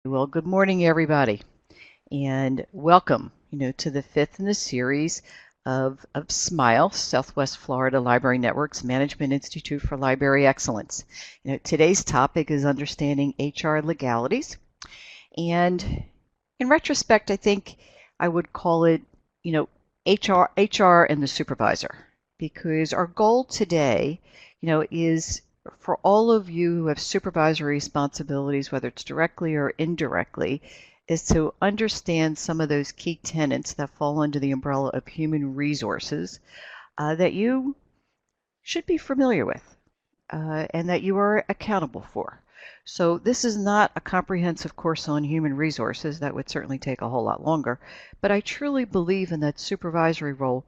Well, good morning, everybody, and welcome, to the fifth in the series of SMILE, Southwest Florida Library Network's Management Institute for Library Excellence. Today's topic is understanding HR legalities, and in retrospect, I think I would call it, HR and the supervisor, because our goal today, is for all of you who have supervisory responsibilities, whether it's directly or indirectly, is to understand some of those key tenets that fall under the umbrella of human resources that you should be familiar with and that you are accountable for. So this is not a comprehensive course on human resources. That would certainly take a whole lot longer. But I truly believe in that supervisory role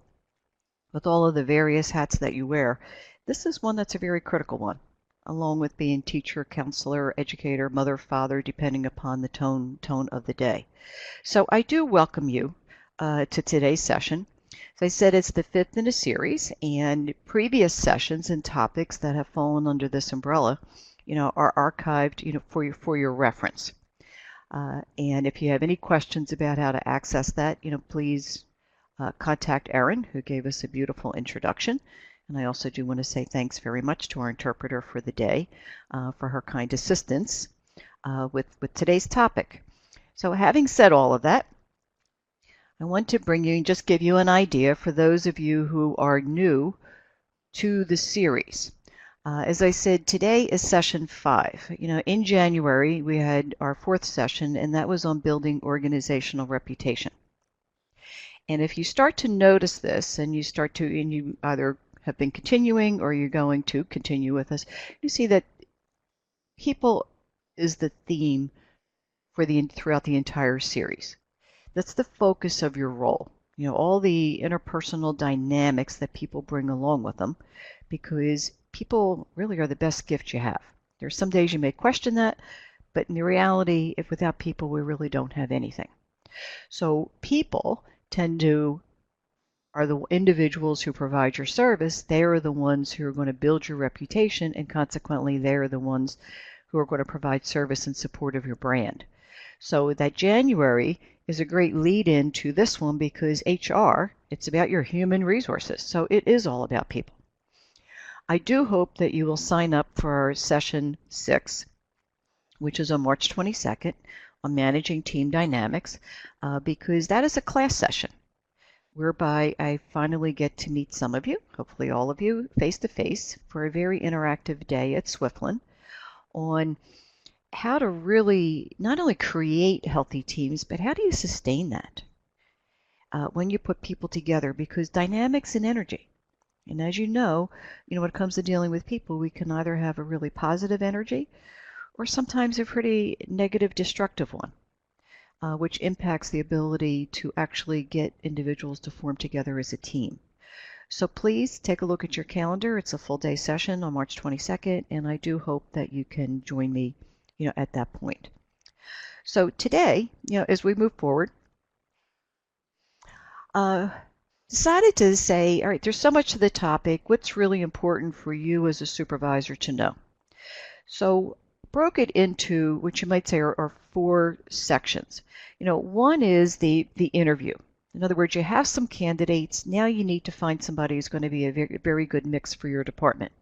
with all of the various hats that you wear. This is one that's a very critical one, along with being teacher, counselor, educator, mother, father, depending upon the tone of the day. So I do welcome you to today's session. As I said, it's the fifth in a series, and previous sessions and topics that have fallen under this umbrella, are archived, for your reference. And if you have any questions about how to access that, please contact Erin, who gave us a beautiful introduction. And I also do want to say thanks very much to our interpreter for the day for her kind assistance with today's topic. So having said all of that, I want to bring you and just give you an idea for those of you who are new to the series. As I said, today is session 5. In January, we had our 4th session, and that was on building organizational reputation. And if you start to notice this, and you either have been continuing or you're going to continue with us, you see that people is the theme for throughout the entire series. That's the focus of your role. All the interpersonal dynamics that people bring along with them, because people really are the best gift you have. There's some days you may question that, but in the reality, if without people, we really don't have anything. So people are the individuals who provide your service. They are the ones who are going to build your reputation, and consequently, they are the ones who are going to provide service in support of your brand. So that January is a great lead in to this one, because HR, it's about your human resources. So it is all about people. I do hope that you will sign up for our session 6, which is on March 22nd, on managing team dynamics, because that is a class session whereby I finally get to meet some of you, hopefully all of you, face to face for a very interactive day at SWFLN on how to really not only create healthy teams, but how do you sustain that when you put people together, because dynamics and energy. And as you know, when it comes to dealing with people, we can either have a really positive energy or sometimes a pretty negative, destructive one, which impacts the ability to actually get individuals to form together as a team. So please take a look at your calendar. It's a full day session on March 22nd, and I do hope that you can join me, at that point. So today, as we move forward, decided to say, all right, there's so much to the topic. What's really important for you as a supervisor to know? So broke it into what you might say are 4 sections. One is the interview. In other words, you have some candidates. Now you need to find somebody who's going to be a very, very good mix for your department.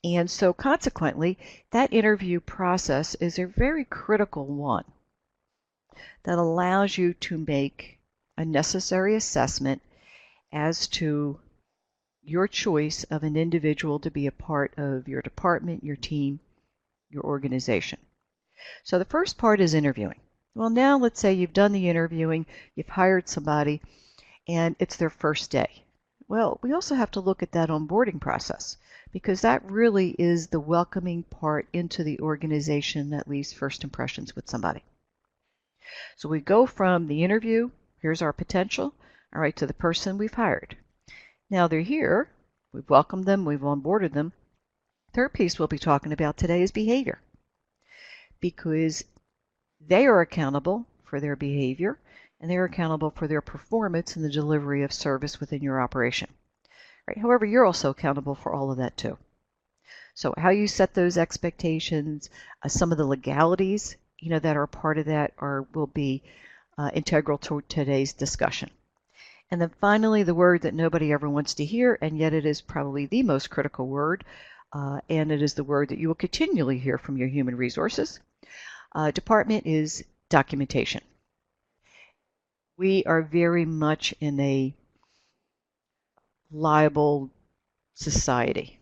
And so consequently, that interview process is a very critical one that allows you to make a necessary assessment as to your choice of an individual to be a part of your department, your team, your organization. So the first part is interviewing. Well, now let's say you've done the interviewing, you've hired somebody, and it's their first day. Well, we also have to look at that onboarding process, because that really is the welcoming part into the organization that leaves first impressions with somebody. So we go from the interview, here's our potential, all right, to the person we've hired. Now they're here, we've welcomed them, we've onboarded them. Third piece we'll be talking about today is behavior, because they are accountable for their behavior, and they're accountable for their performance in the delivery of service within your operation. Right? However, you're also accountable for all of that too. So how you set those expectations, some of the legalities, that are part of that will be integral to today's discussion. And then finally, the word that nobody ever wants to hear, and yet it is probably the most critical word, and it is the word that you will continually hear from your human resources department, is documentation. We are very much in a liable society.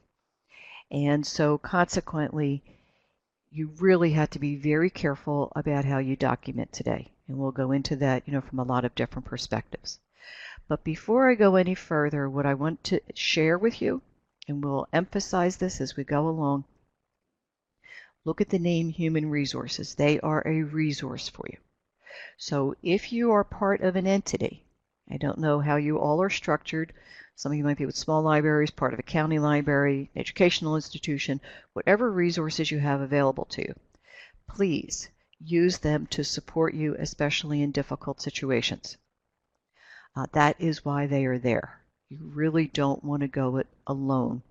And so consequently, you really have to be very careful about how you document today. And we'll go into that, from a lot of different perspectives. But before I go any further, what I want to share with you, and we'll emphasize this as we go along, look at the name human resources. They are a resource for you. So if you are part of an entity, I don't know how you all are structured. Some of you might be with small libraries, part of a county library, educational institution, whatever resources you have available to you. Please use them to support you, especially in difficult situations. That is why they are there. You really don't want to go it alone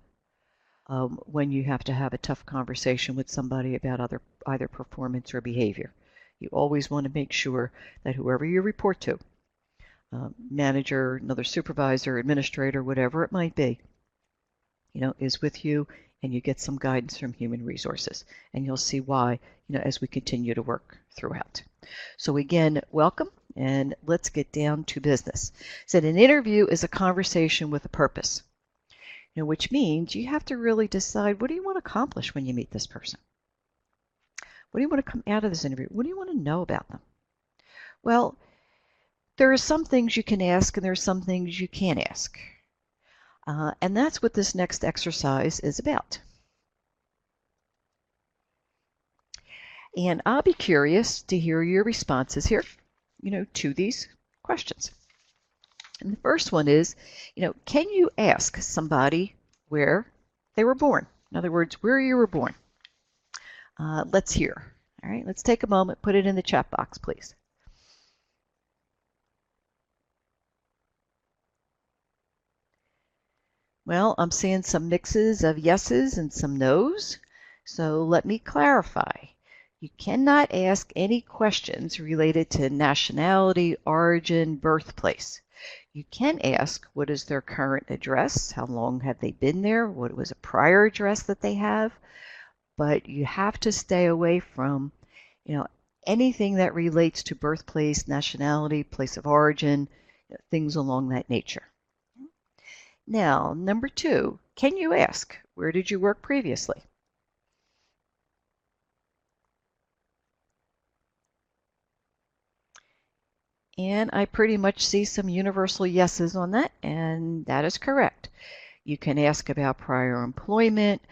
when you have to have a tough conversation with somebody about either performance or behavior. You always want to make sure that whoever you report to, manager, another supervisor, administrator, whatever it might be, is with you, and you get some guidance from human resources. And you'll see why, as we continue to work throughout. So again, welcome, and let's get down to business. So an interview is a conversation with a purpose, which means you have to really decide, what do you want to accomplish when you meet this person? What do you want to come out of this interview? What do you want to know about them? Well, there are some things you can ask, and there are some things you can't ask. And that's what this next exercise is about. And I'll be curious to hear your responses here, to these questions. And the first one is, can you ask somebody where they were born? In other words, where you were born. Let's hear. All right, let's take a moment, put it in the chat box, please. Well, I'm seeing some mixes of yeses and some nos. So let me clarify. You cannot ask any questions related to nationality, origin, birthplace. You can ask, what is their current address? How long have they been there? What was a prior address that they have? But you have to stay away from, anything that relates to birthplace, nationality, place of origin, things along that nature. Now, number 2, can you ask, where did you work previously? And I pretty much see some universal yeses on that, and that is correct. You can ask about prior employment,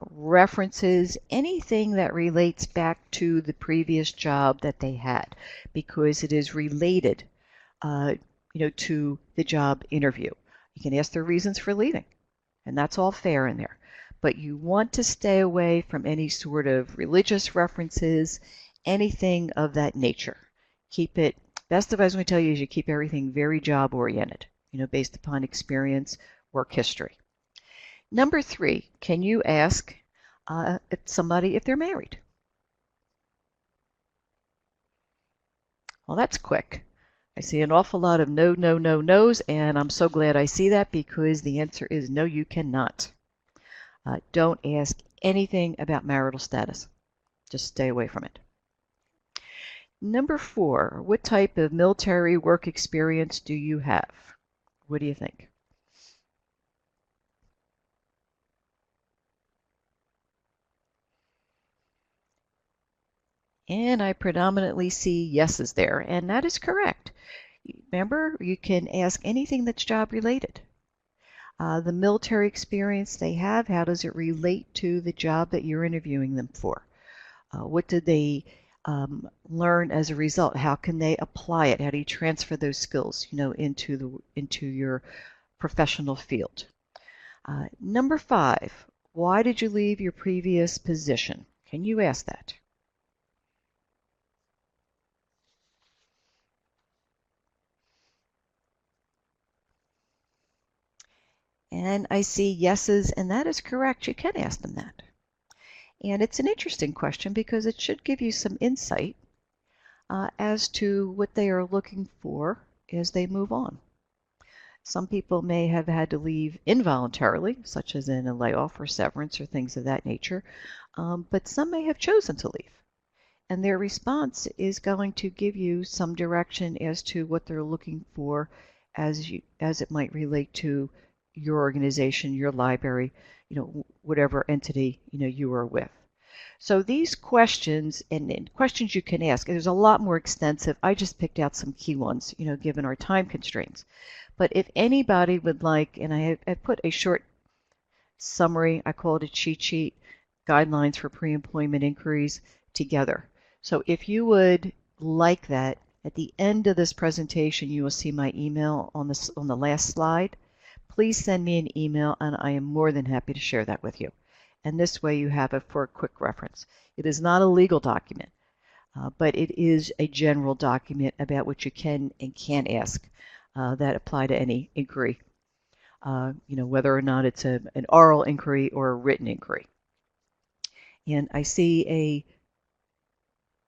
references, anything that relates back to the previous job that they had, because it is related, to the job interview. You can ask their reasons for leaving, and that's all fair in there. But you want to stay away from any sort of religious references, anything of that nature. Keep it, best advice I'm going to tell you is you keep everything very job oriented, based upon experience, work history. Number 3, can you ask somebody if they're married? Well, that's quick. I see an awful lot of no, no, no, no's, and I'm so glad I see that, because the answer is no, you cannot. Don't ask anything about marital status. Just stay away from it. Number 4, what type of military work experience do you have? What do you think? And I predominantly see yeses there, and that is correct. Remember, you can ask anything that's job related. The military experience they have, how does it relate to the job that you're interviewing them for? What did they learn as a result? How can they apply it? How do you transfer those skills, into your professional field? Number 5, why did you leave your previous position? Can you ask that? And I see yeses, and that is correct. You can ask them that. And it's an interesting question because it should give you some insight as to what they are looking for as they move on. Some people may have had to leave involuntarily, such as in a layoff or severance or things of that nature, but some may have chosen to leave. And their response is going to give you some direction as to what they're looking for as it might relate to your organization, your library, whatever entity you are with. So these questions and questions you can ask, there's a lot more extensive. I just picked out some key ones, given our time constraints. But if anybody would like, and I put a short summary, I call it a cheat sheet, guidelines for pre-employment inquiries together. So if you would like that, at the end of this presentation, you will see my email on the last slide. Please send me an email, and I am more than happy to share that with you. And this way you have it for a quick reference. It is not a legal document, but it is a general document about what you can and can't ask that apply to any inquiry, whether or not it's an oral inquiry or a written inquiry. And I see a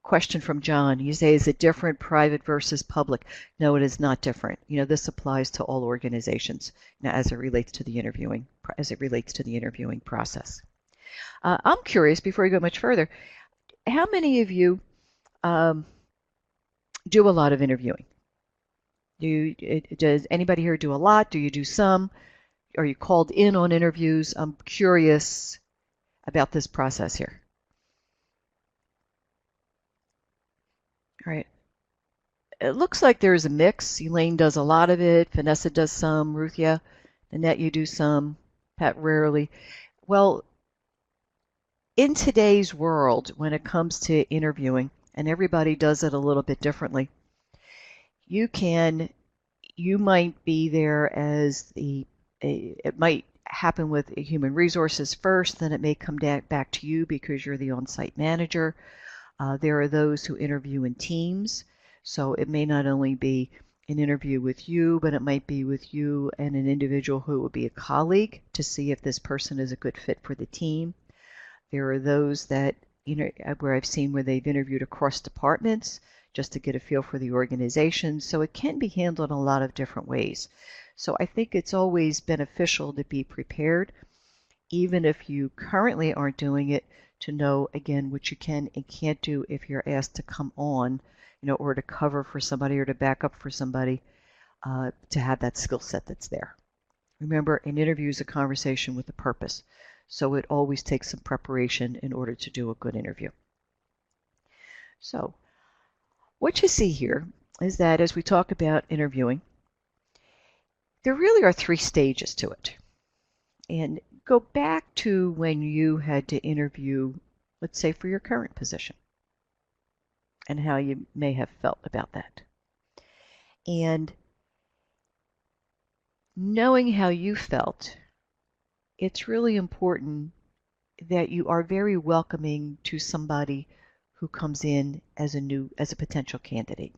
question from John. You say, is it different, private versus public? No, it is not different. This applies to all organizations as it relates to the interviewing process. I'm curious, before we go much further, how many of you do a lot of interviewing? Does anybody here do a lot? Do you do some? Are you called in on interviews? I'm curious about this process here. All right. It looks like there's a mix. Elaine does a lot of it. Vanessa does some. Ruth, yeah. Annette, you do some. Pat, rarely. Well, in today's world, when it comes to interviewing, and everybody does it a little bit differently, you might be there as it might happen with human resources first, then it may come back to you because you're the on-site manager. There are those who interview in teams, so it may not only be an interview with you, but it might be with you and an individual who will be a colleague to see if this person is a good fit for the team. There are those that, where I've seen where they've interviewed across departments just to get a feel for the organization. So it can be handled in a lot of different ways. So I think it's always beneficial to be prepared, even if you currently aren't doing it, to know, again, what you can and can't do if you're asked to come on, or to cover for somebody or to back up for somebody, to have that skill set that's there. Remember, an interview is a conversation with a purpose. So it always takes some preparation in order to do a good interview. So what you see here is that as we talk about interviewing, there really are 3 stages to it. And go back to when you had to interview, let's say, for your current position, and how you may have felt about that. And knowing how you felt, it's really important that you are very welcoming to somebody who comes in as a potential candidate.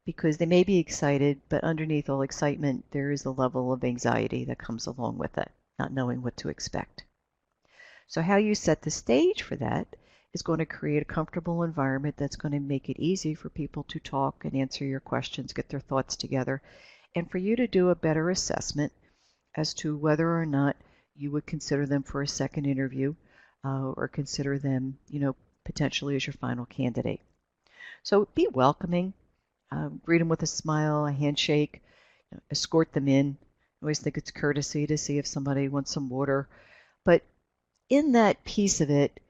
Because they may be excited, but underneath all excitement, there is a level of anxiety that comes along with it, not knowing what to expect. So how you set the stage for that is going to create a comfortable environment that's going to make it easy for people to talk and answer your questions, get their thoughts together, and for you to do a better assessment as to whether or not you would consider them for a second interview or consider them, potentially as your final candidate. So be welcoming, greet them with a smile, a handshake, escort them in. I always think it's courtesy to see if somebody wants some water. But in that piece of it,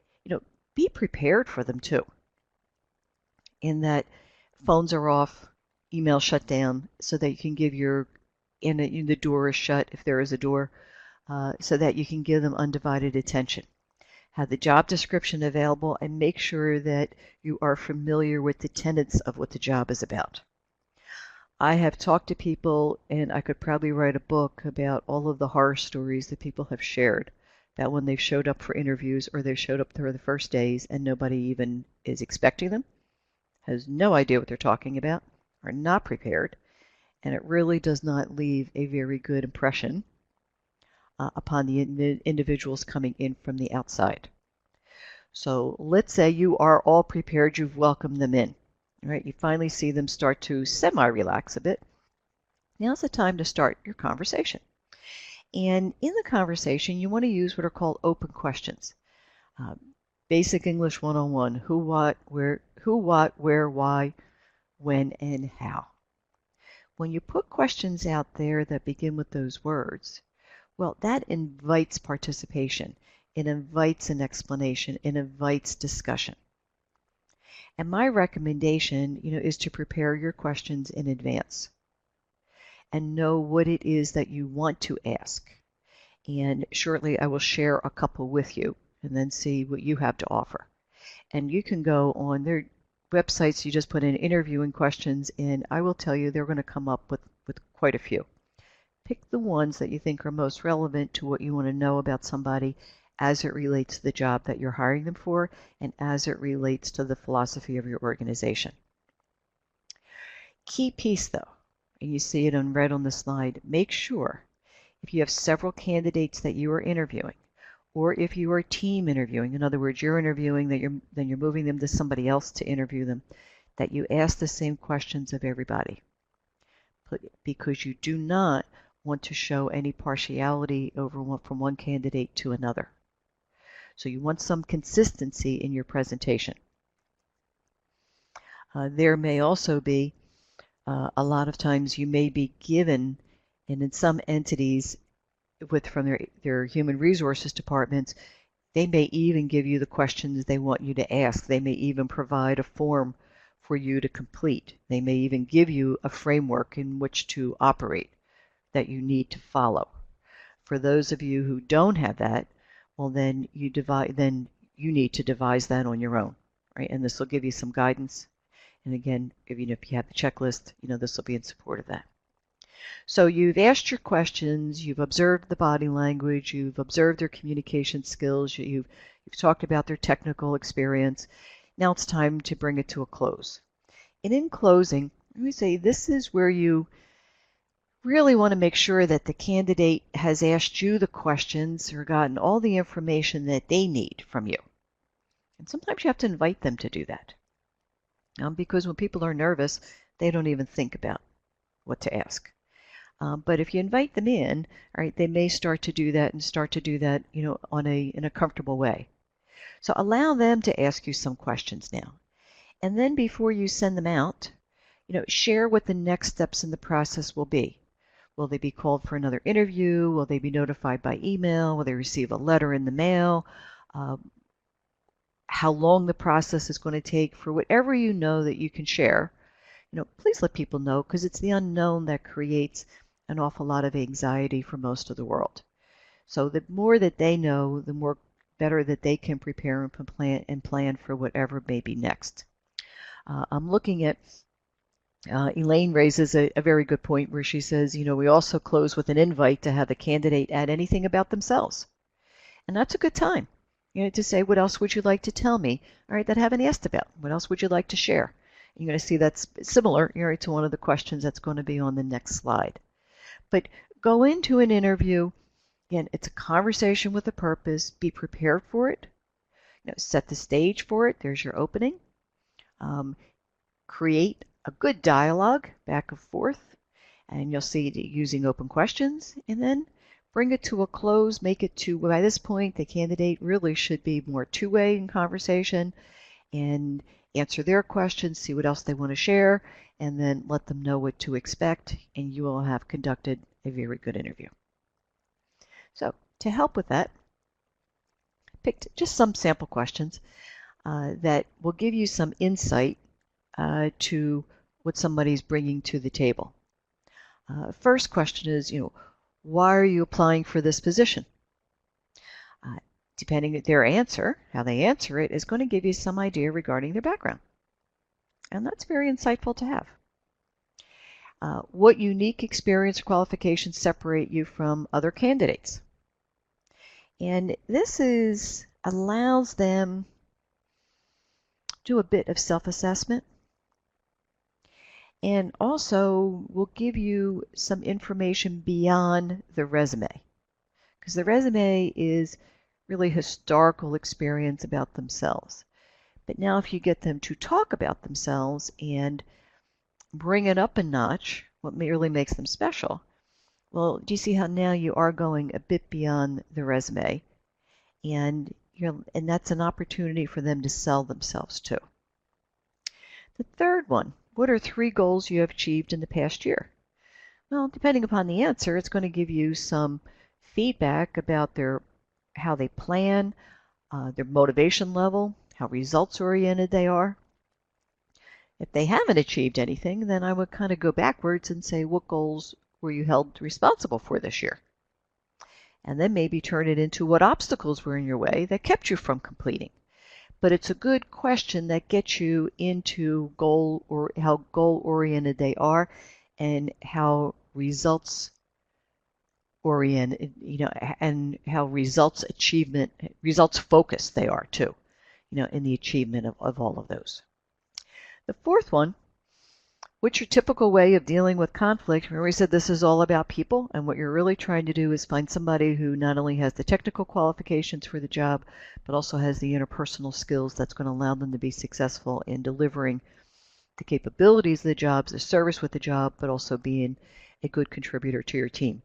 be prepared for them too. In that phones are off, email shut down, so that you can give the door is shut if there is a door, so that you can give them undivided attention. Have the job description available and make sure that you are familiar with the tenets of what the job is about. I have talked to people, and I could probably write a book about all of the horror stories that people have shared about when they've showed up for interviews or they've showed up for the first days and nobody even is expecting them, has no idea what they're talking about, are not prepared, and it really does not leave a very good impression upon the individuals coming in from the outside. So let's say you are all prepared, you've welcomed them in, right? You finally see them start to semi-relax a bit. Now's the time to start your conversation. And in the conversation, you want to use what are called open questions. Uh, Basic English 101, who, what, where, why, when, and how. When you put questions out there that begin with those words, well, that invites participation. It invites an explanation. It invites discussion. And my recommendation, is to prepare your questions in advance and know what it is that you want to ask. And shortly I will share a couple with you and then see what you have to offer. And you can go on their websites, you just put in interviewing questions, and I will tell you they're going to come up with quite a few. Pick the ones that you think are most relevant to what you want to know about somebody as it relates to the job that you're hiring them for and as it relates to the philosophy of your organization. Key piece though, and you see it red on the slide, make sure if you have several candidates that you are interviewing, or if you are team interviewing, in other words, you're interviewing, then you're moving them to somebody else to interview them, that you ask the same questions of everybody. Because you do not want to show any partiality from one candidate to another. So you want some consistency in your presentation. There may also be, a lot of times you may be given, and in some entities from their human resources departments, they may even give you the questions they want you to ask. They may even provide a form for you to complete. They may even give you a framework in which to operate that you need to follow. For those of you who don't have that, well, then you need to devise that on your own, right? And this will give you some guidance. And again, even if you have the checklist, this will be in support of that. So you've asked your questions, you've observed the body language, you've observed their communication skills, you've talked about their technical experience. Now it's time to bring it to a close. And in closing, let me say this is where you really want to make sure that the candidate has asked you the questions or gotten all the information that they need from you. And sometimes you have to invite them to do that. Because when people are nervous, they don't even think about what to ask. But if you invite them in, all right, they may start to do that in a comfortable way. So allow them to ask you some questions now. And then before you send them out, share what the next steps in the process will be. Will they be called for another interview? Will they be notified by email? Will they receive a letter in the mail? How long the process is going to take? For whatever you know that you can share, please let people know, because it's the unknown that creates an awful lot of anxiety for most of the world. So the more that they know, the more better that they can prepare and plan for whatever may be next. I'm looking at Elaine raises a very good point where she says, we also close with an invite to have the candidate add anything about themselves. And that's a good time, to say, what else would you like to tell me, all right, that I haven't asked about? What else would you like to share? You're going to see that's similar, to one of the questions that's going to be on the next slide. But go into an interview, again, it's a conversation with a purpose. Be prepared for it. Set the stage for it. There's your opening. Create a good dialogue back and forth, and you'll see it using open questions, and then bring it to a close. Make it to, by this point, the candidate really should be more two-way in conversation, and answer their questions, see what else they want to share, and then let them know what to expect, and you will have conducted a very good interview. So to help with that, I picked just some sample questions that will give you some insight to what somebody's bringing to the table. First question is, why are you applying for this position? Depending on their answer, how they answer it, is going to give you some idea regarding their background. And that's very insightful to have. What unique experience or qualifications separate you from other candidates? And this allows them to do a bit of self-assessment, and also will give you some information beyond the resume. Because the resume is really historical experience about themselves. But now if you get them to talk about themselves and bring it up a notch, what really makes them special, well, do you see how now you are going a bit beyond the resume? And that's an opportunity for them to sell themselves too. The third one, what are 3 goals you have achieved in the past year? Well, depending upon the answer, it's going to give you some feedback about how they plan, their motivation level, how results-oriented they are. If they haven't achieved anything, then I would kind of go backwards and say, what goals were you held responsible for this year? And then maybe turn it into what obstacles were in your way that kept you from completing. But it's a good question that gets you into how goal-oriented they are and how results-oriented, and how results focused they are too, in the achievement of all of those. The fourth one, what's your typical way of dealing with conflict? Remember we said this is all about people, and what you're really trying to do is find somebody who not only has the technical qualifications for the job, but also has the interpersonal skills that's going to allow them to be successful in delivering the capabilities of the jobs, the service with the job, but also being a good contributor to your team.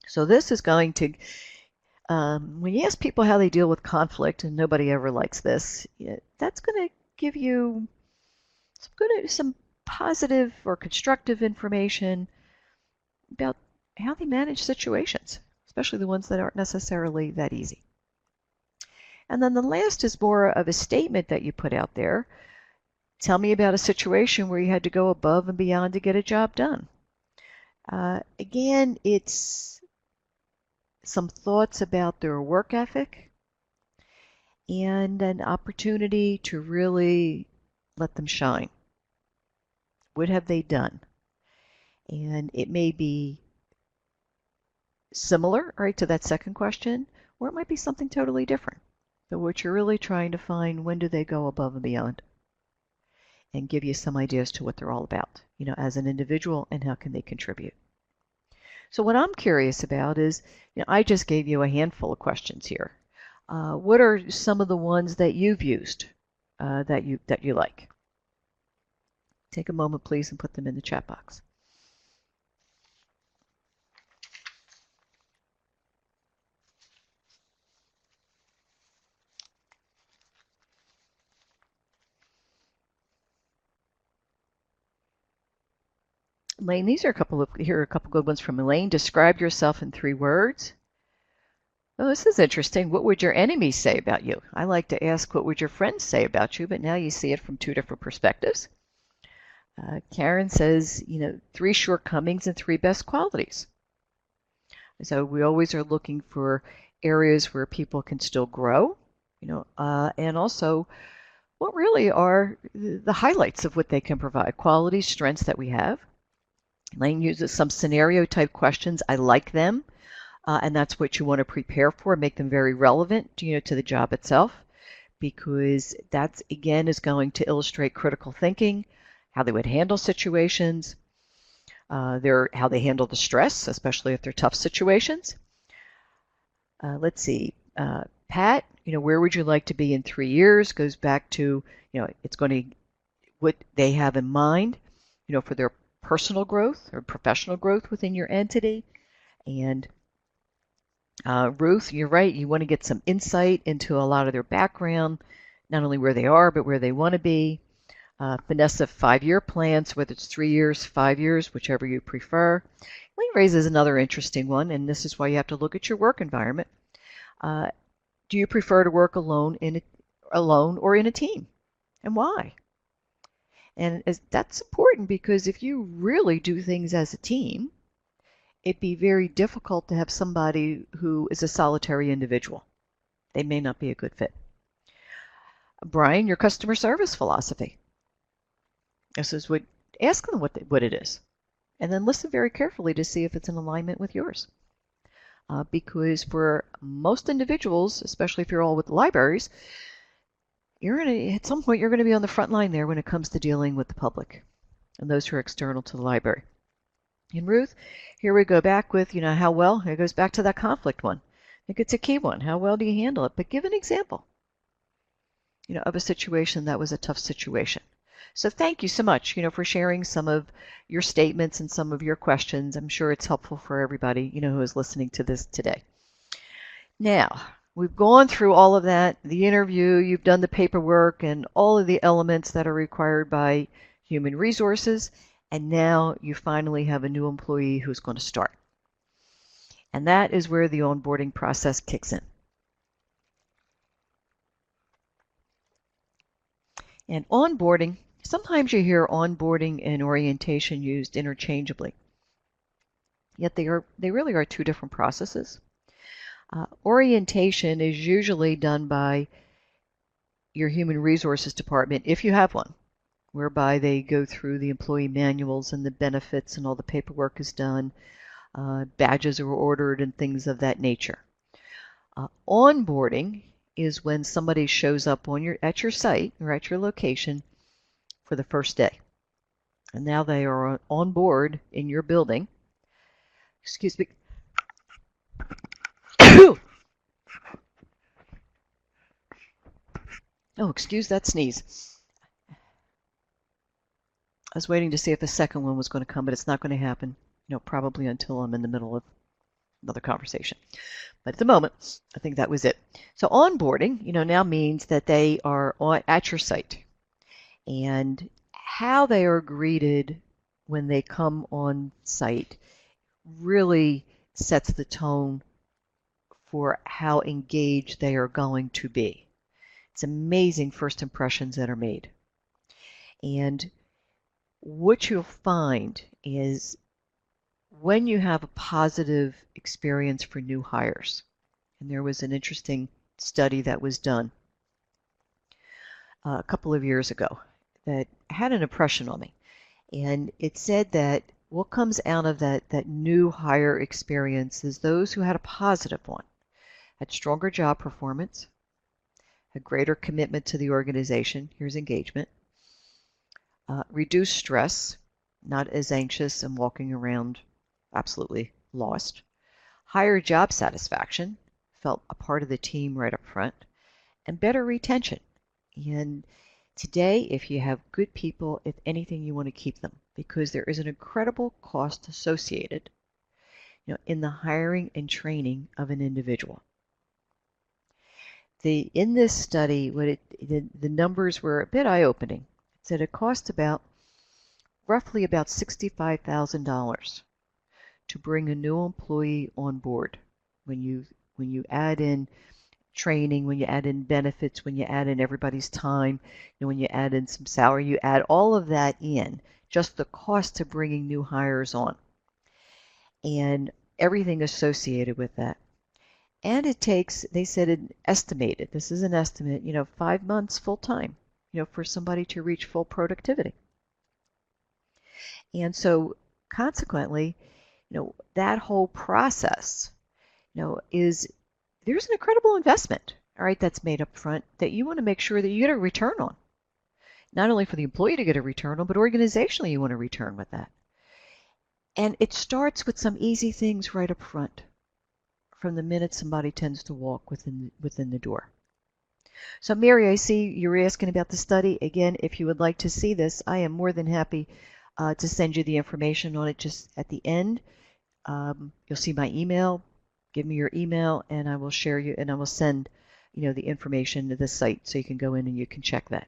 So this is going to, when you ask people how they deal with conflict, and nobody ever likes this, that's going to give you some positive or constructive information about how they manage situations, especially the ones that aren't necessarily that easy. And then the last is more of a statement that you put out there. Tell me about a situation where you had to go above and beyond to get a job done. Again, it's some thoughts about their work ethic and an opportunity to really let them shine. What have they done? And it may be similar, right, to that second question, or it might be something totally different. But what you're really trying to find, when do they go above and beyond? And give you some ideas to what they're all about, as an individual, and how can they contribute. So what I'm curious about is, I just gave you a handful of questions here. What are some of the ones that you've used that you like? Take a moment, please, and put them in the chat box. Elaine, here are a couple good ones from Elaine. Describe yourself in 3 words. Oh, this is interesting. What would your enemies say about you? I like to ask, what would your friends say about you? But now you see it from 2 different perspectives. Karen says, 3 shortcomings and 3 best qualities. So we always are looking for areas where people can still grow, and also what really are the highlights of what they can provide, qualities, strengths that we have. Elaine uses some scenario type questions. I like them, and that's what you want to prepare for, make them very relevant, to the job itself, because that, again, is going to illustrate critical thinking, how they would handle situations, how they handle the stress, especially if they're tough situations. Let's see, Pat, where would you like to be in 3 years? Goes back to, it's going to, what they have in mind, for their personal growth or professional growth within your entity. And Ruth, you're right, you want to get some insight into a lot of their background, not only where they are, but where they want to be. Vanessa, 5-year plans, whether it's 3 years, 5 years, whichever you prefer. Lee raises another interesting one, and this is why you have to look at your work environment. Do you prefer to work alone or in a team? And why? And that's important, because if you really do things as a team, it'd be very difficult to have somebody who is a solitary individual. They may not be a good fit. Brian, your customer service philosophy. This is ask them what it is, and then listen very carefully to see if it's in alignment with yours. Because for most individuals, especially if you're all with libraries, at some point you're going to be on the front line there when it comes to dealing with the public and those who are external to the library. And Ruth, here we go back with, how well, it goes back to that conflict one. I think it's a key one. How well do you handle it? But give an example, of a situation that was a tough situation. So thank you so much, for sharing some of your statements and some of your questions. I'm sure it's helpful for everybody, who is listening to this today. Now, we've gone through all of that, the interview, you've done the paperwork and all of the elements that are required by human resources, and now you finally have a new employee who's going to start. And that is where the onboarding process kicks in. And onboarding, sometimes you hear onboarding and orientation used interchangeably, yet they really are two different processes. Orientation is usually done by your human resources department, if you have one, whereby they go through the employee manuals and the benefits and all the paperwork is done, badges are ordered and things of that nature. Onboarding is when somebody shows up at your site or at your location for the first day. And now they are on board in your building. Excuse me. Oh, excuse that sneeze. I was waiting to see if a second one was going to come, but it's not going to happen, probably until I'm in the middle of another conversation. But at the moment, I think that was it. So onboarding, now means that they are at your site. And how they are greeted when they come on site really sets the tone for how engaged they are going to be. It's amazing first impressions that are made. And what you'll find is when you have a positive experience for new hires, and there was an interesting study that was done a couple of years ago that had an impression on me. And it said that what comes out of that new hire experience is those who had a positive one had stronger job performance, had greater commitment to the organization, here's engagement, reduced stress, not as anxious and walking around absolutely lost, higher job satisfaction, felt a part of the team right up front, and better retention. And today, if you have good people, if anything, you want to keep them because there is an incredible cost associated in the hiring and training of an individual. In this study, the numbers were a bit eye-opening. It said it cost roughly about $65,000 to bring a new employee on board. When you add in training, when you add in benefits, when you add in everybody's time, when you add in some salary, you add all of that in, just the cost of bringing new hires on, and everything associated with that. And it takes, they said, this is an estimate, 5 months full time, for somebody to reach full productivity. And so consequently, that whole process, there's an incredible investment, all right, that's made up front that you want to make sure that you get a return on. Not only for the employee to get a return on, but organizationally you want to return with that. And it starts with some easy things right up front from the minute somebody tends to walk within the door. So Mary, I see you're asking about the study. Again, if you would like to see this, I am more than happy to send you the information on it just at the end. You'll see my email. Give me your email and I will share you and I will send the information to the site so you can go in and you can check that.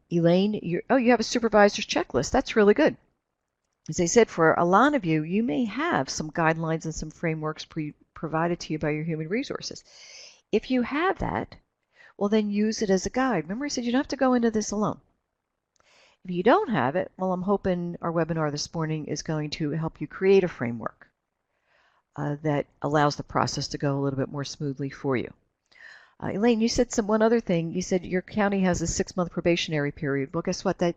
Elaine, you have a supervisor's checklist. That's really good. As I said, for a lot of you, you may have some guidelines and some frameworks provided to you by your human resources. If you have that, well, then use it as a guide. Remember I said you don't have to go into this alone. If you don't have it, well, I'm hoping our webinar this morning is going to help you create a framework that allows the process to go a little bit more smoothly for you. Elaine, you said one other thing. You said your county has a 6-month probationary period. Well, guess what? That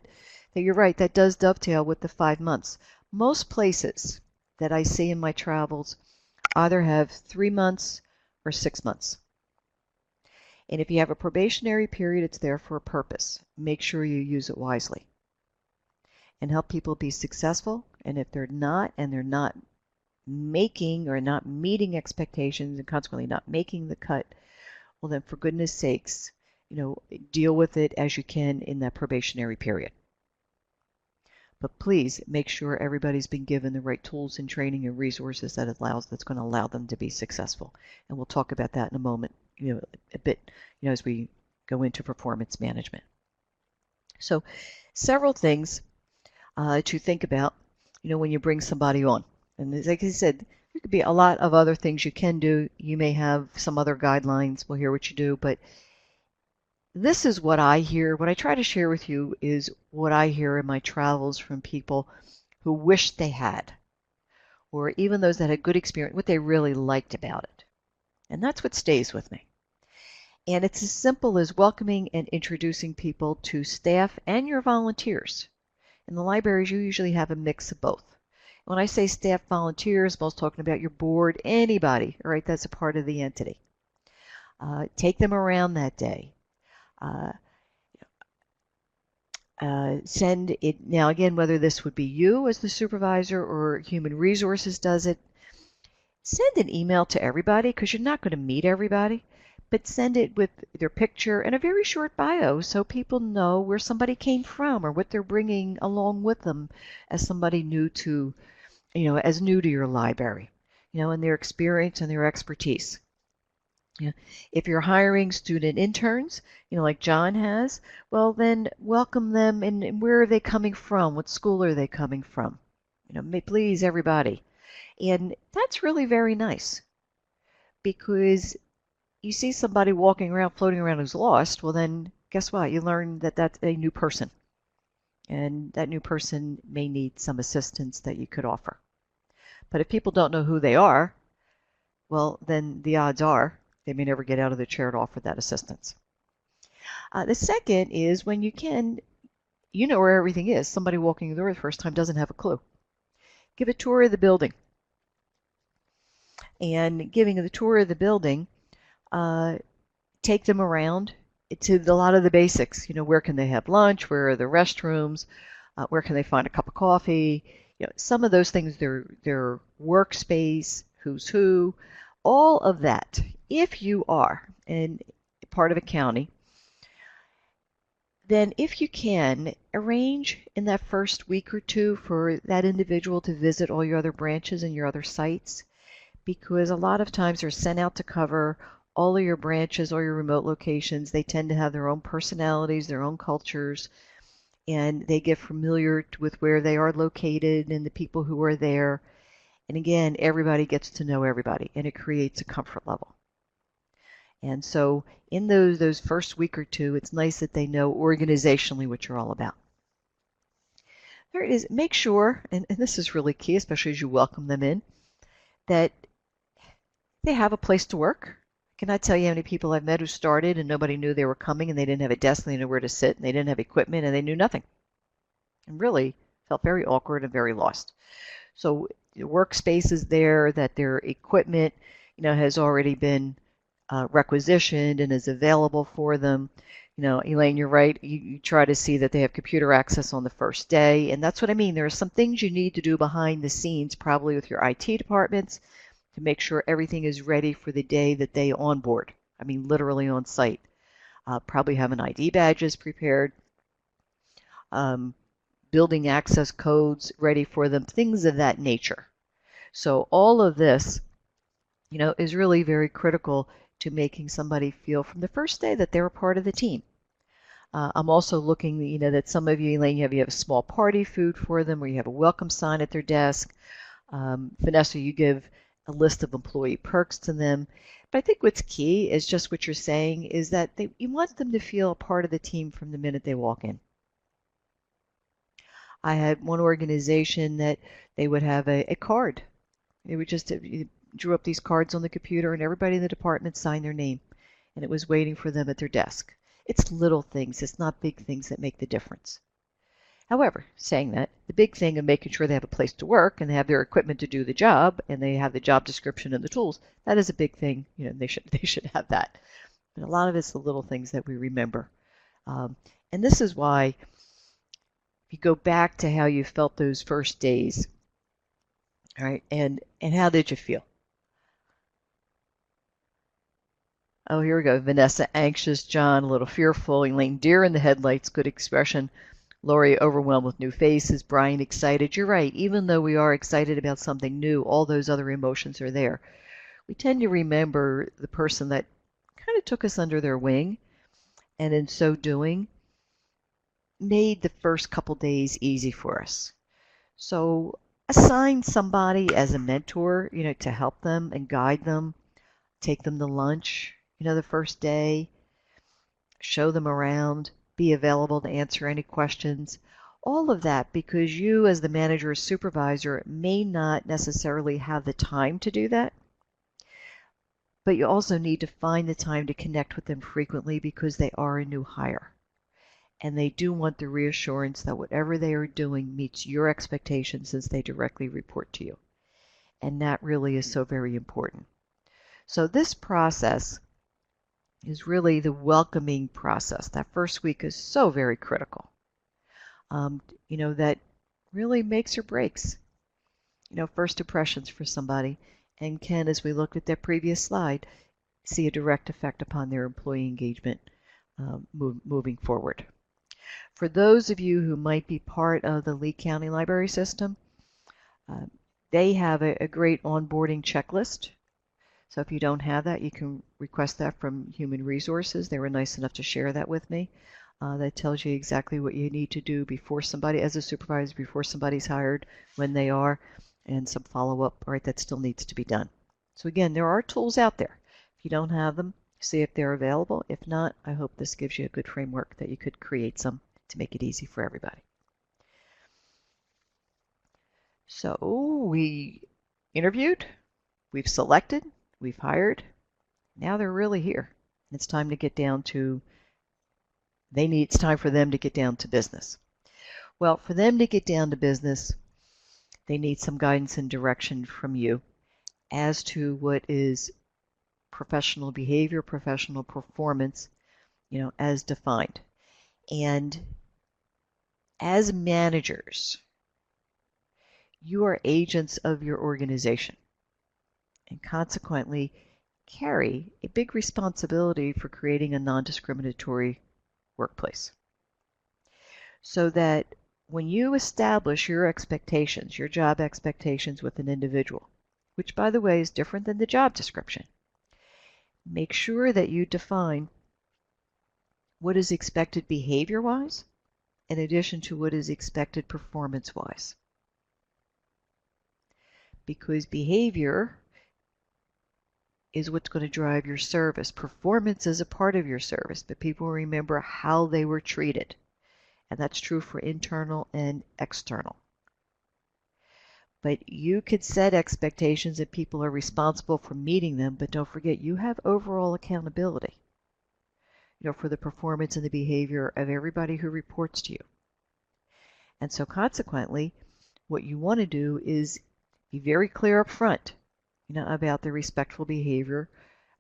you're right. That does dovetail with the 5 months. Most places that I see in my travels either have 3 months or 6 months. And if you have a probationary period, it's there for a purpose. Make sure you use it wisely and help people be successful. And if they're not, and they're not making or not meeting expectations and consequently not making the cut, well then for goodness sakes, deal with it as you can in that probationary period. But please make sure everybody's been given the right tools and training and resources that's going to allow them to be successful. And we'll talk about that in a moment, a bit, as we go into performance management. So several things to think about, when you bring somebody on. And like I said, there could be a lot of other things you can do. You may have some other guidelines. We'll hear what you do, but this is what I hear. What I try to share with you is what I hear in my travels from people who wish they had, or even those that had good experience, what they really liked about it. And that's what stays with me. And it's as simple as welcoming and introducing people to staff and your volunteers. In the libraries, you usually have a mix of both. When I say staff volunteers, I'm also talking about your board, anybody, all right, that's a part of the entity. Take them around that day. Send it, now again, whether this would be you as the supervisor or Human Resources does it, send an email to everybody because you're not going to meet everybody, but send it with their picture and a very short bio so people know where somebody came from or what they're bringing along with them as somebody new to, as new to your library, and their experience and their expertise. Yeah. If you're hiring student interns, like John has, well, then welcome them and where are they coming from? What school are they coming from? Please, everybody. And that's really very nice because you see somebody walking around, floating around who's lost, well, then guess what? You learn that that's a new person. And that new person may need some assistance that you could offer. But if people don't know who they are, well, then the odds are they may never get out of the chair to offer that assistance. The second is when you can, where everything is. Somebody walking the door the first time doesn't have a clue. Give a tour of the building. And giving the tour of the building, take them around to a lot of the basics. Where can they have lunch? Where are the restrooms? Where can they find a cup of coffee? Some of those things, their workspace, who's who, all of that. If you are in part of a county, then if you can, arrange in that first week or two for that individual to visit all your other branches and your other sites, because a lot of times they're sent out to cover all of your branches or your remote locations. They tend to have their own personalities, their own cultures, and they get familiar with where they are located and the people who are there. And again, everybody gets to know everybody, and it creates a comfort level. And so in those first week or two, it's nice that they know organizationally what you're all about. There it is. Make sure, and this is really key, especially as you welcome them in, that they have a place to work. I cannot tell you how many people I've met who started and nobody knew they were coming and they didn't have a desk, and they didn't know where to sit, and they didn't have equipment, and they knew nothing. And really felt very awkward and very lost. So the workspace is there, that their equipment, has already been requisitioned and is available for them. Elaine, you're right. You try to see that they have computer access on the first day. And that's what I mean. There are some things you need to do behind the scenes, probably with your IT departments, to make sure everything is ready for the day that they onboard. I mean, literally on site. Probably having ID badges prepared, building access codes ready for them, things of that nature. So all of this, is really very critical to making somebody feel from the first day that they're a part of the team. I'm also looking, that some of you, Elaine, you have a small party food for them, or you have a welcome sign at their desk. Vanessa, you give a list of employee perks to them. But I think what's key is just what you're saying is that you want them to feel a part of the team from the minute they walk in. I had one organization that they would have a card. They would just drew up these cards on the computer, and everybody in the department signed their name, and it was waiting for them at their desk. It's little things, it's not big things that make the difference. However, saying that, the big thing of making sure they have a place to work and they have their equipment to do the job and they have the job description and the tools, that is a big thing. They should have that. But a lot of it's the little things that we remember. And this is why, if you go back to how you felt those first days, All right, and how did you feel? Oh, here we go. Vanessa, anxious. John, a little fearful. Elaine, deer in the headlights, good expression. Lori, overwhelmed with new faces. Brian, excited. You're right. Even though we are excited about something new, all those other emotions are there. We tend to remember the person that kind of took us under their wing, and in so doing, made the first couple days easy for us. So assign somebody as a mentor, to help them and guide them, take them to lunch, the first day, show them around, be available to answer any questions. All of that because you, as the manager or supervisor, may not necessarily have the time to do that, but you also need to find the time to connect with them frequently because they are a new hire. And they do want the reassurance that whatever they are doing meets your expectations since they directly report to you. And that really is so very important. So this process is really the welcoming process. That first week is so very critical. That really makes or breaks, first impressions for somebody and can, as we looked at that previous slide, see a direct effect upon their employee engagement moving forward. For those of you who might be part of the Lee County Library System, they have a great onboarding checklist. So if you don't have that, you can request that from Human Resources. They were nice enough to share that with me. That tells you exactly what you need to do before somebody, as a supervisor, before somebody's hired, when they are, and some follow-up, right, that still needs to be done. So again, there are tools out there. If you don't have them, see if they're available. If not, I hope this gives you a good framework that you could create some to make it easy for everybody. So we interviewed, we've selected, we've hired. Now they're really here. It's time to get down to, it's time for them to get down to business. Well, for them to get down to business, they need some guidance and direction from you as to what is professional behavior, professional performance, as defined. And as managers, you are agents of your organization and consequently carry a big responsibility for creating a non-discriminatory workplace. So that when you establish your expectations, your job expectations with an individual, which by the way is different than the job description, make sure that you define what is expected behavior-wise in addition to what is expected performance-wise. Because behavior is what's going to drive your service. Performance is a part of your service, but people remember how they were treated. And that's true for internal and external. But you could set expectations and people are responsible for meeting them, but don't forget you have overall accountability, for the performance and the behavior of everybody who reports to you. And so consequently, what you want to do is be very clear up front, about the respectful behavior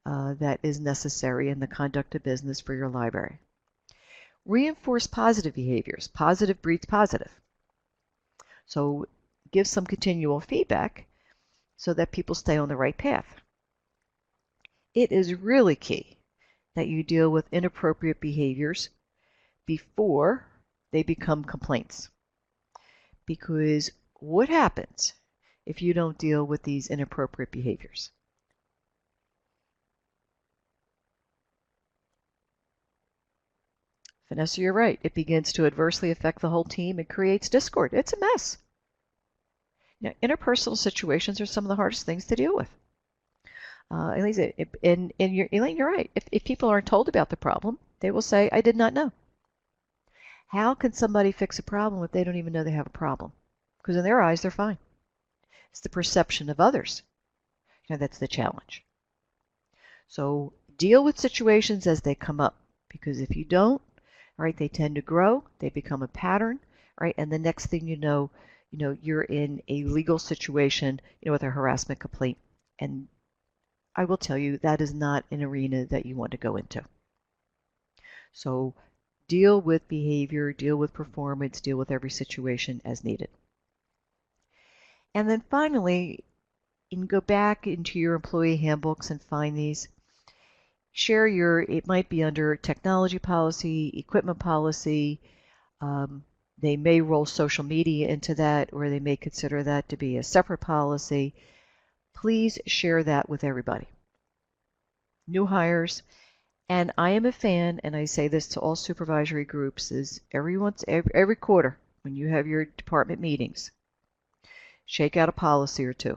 that is necessary in the conduct of business for your library. Reinforce positive behaviors. Positive breeds positive. So give some continual feedback so that people stay on the right path. It is really key that you deal with inappropriate behaviors before they become complaints. Because what happens if you don't deal with these inappropriate behaviors? Vanessa, you're right. It begins to adversely affect the whole team and creates discord. It's a mess. Interpersonal situations are some of the hardest things to deal with. Elaine, you're right. If people aren't told about the problem, they will say, I did not know. How can somebody fix a problem if they don't even know they have a problem? Because in their eyes, they're fine. It's the perception of others. That's the challenge. So deal with situations as they come up, because if you don't, right, they tend to grow, they become a pattern, right, and the next thing you know, you're in a legal situation, with a harassment complaint, and I will tell you that is not an arena that you want to go into. So deal with behavior, deal with performance, deal with every situation as needed. And then finally, you can go back into your employee handbooks and find these. Share it might be under technology policy, equipment policy. They may roll social media into that, or they may consider that to be a separate policy. Please share that with everybody. New hires, and I am a fan, and I say this to all supervisory groups, is every quarter when you have your department meetings, shake out a policy or two,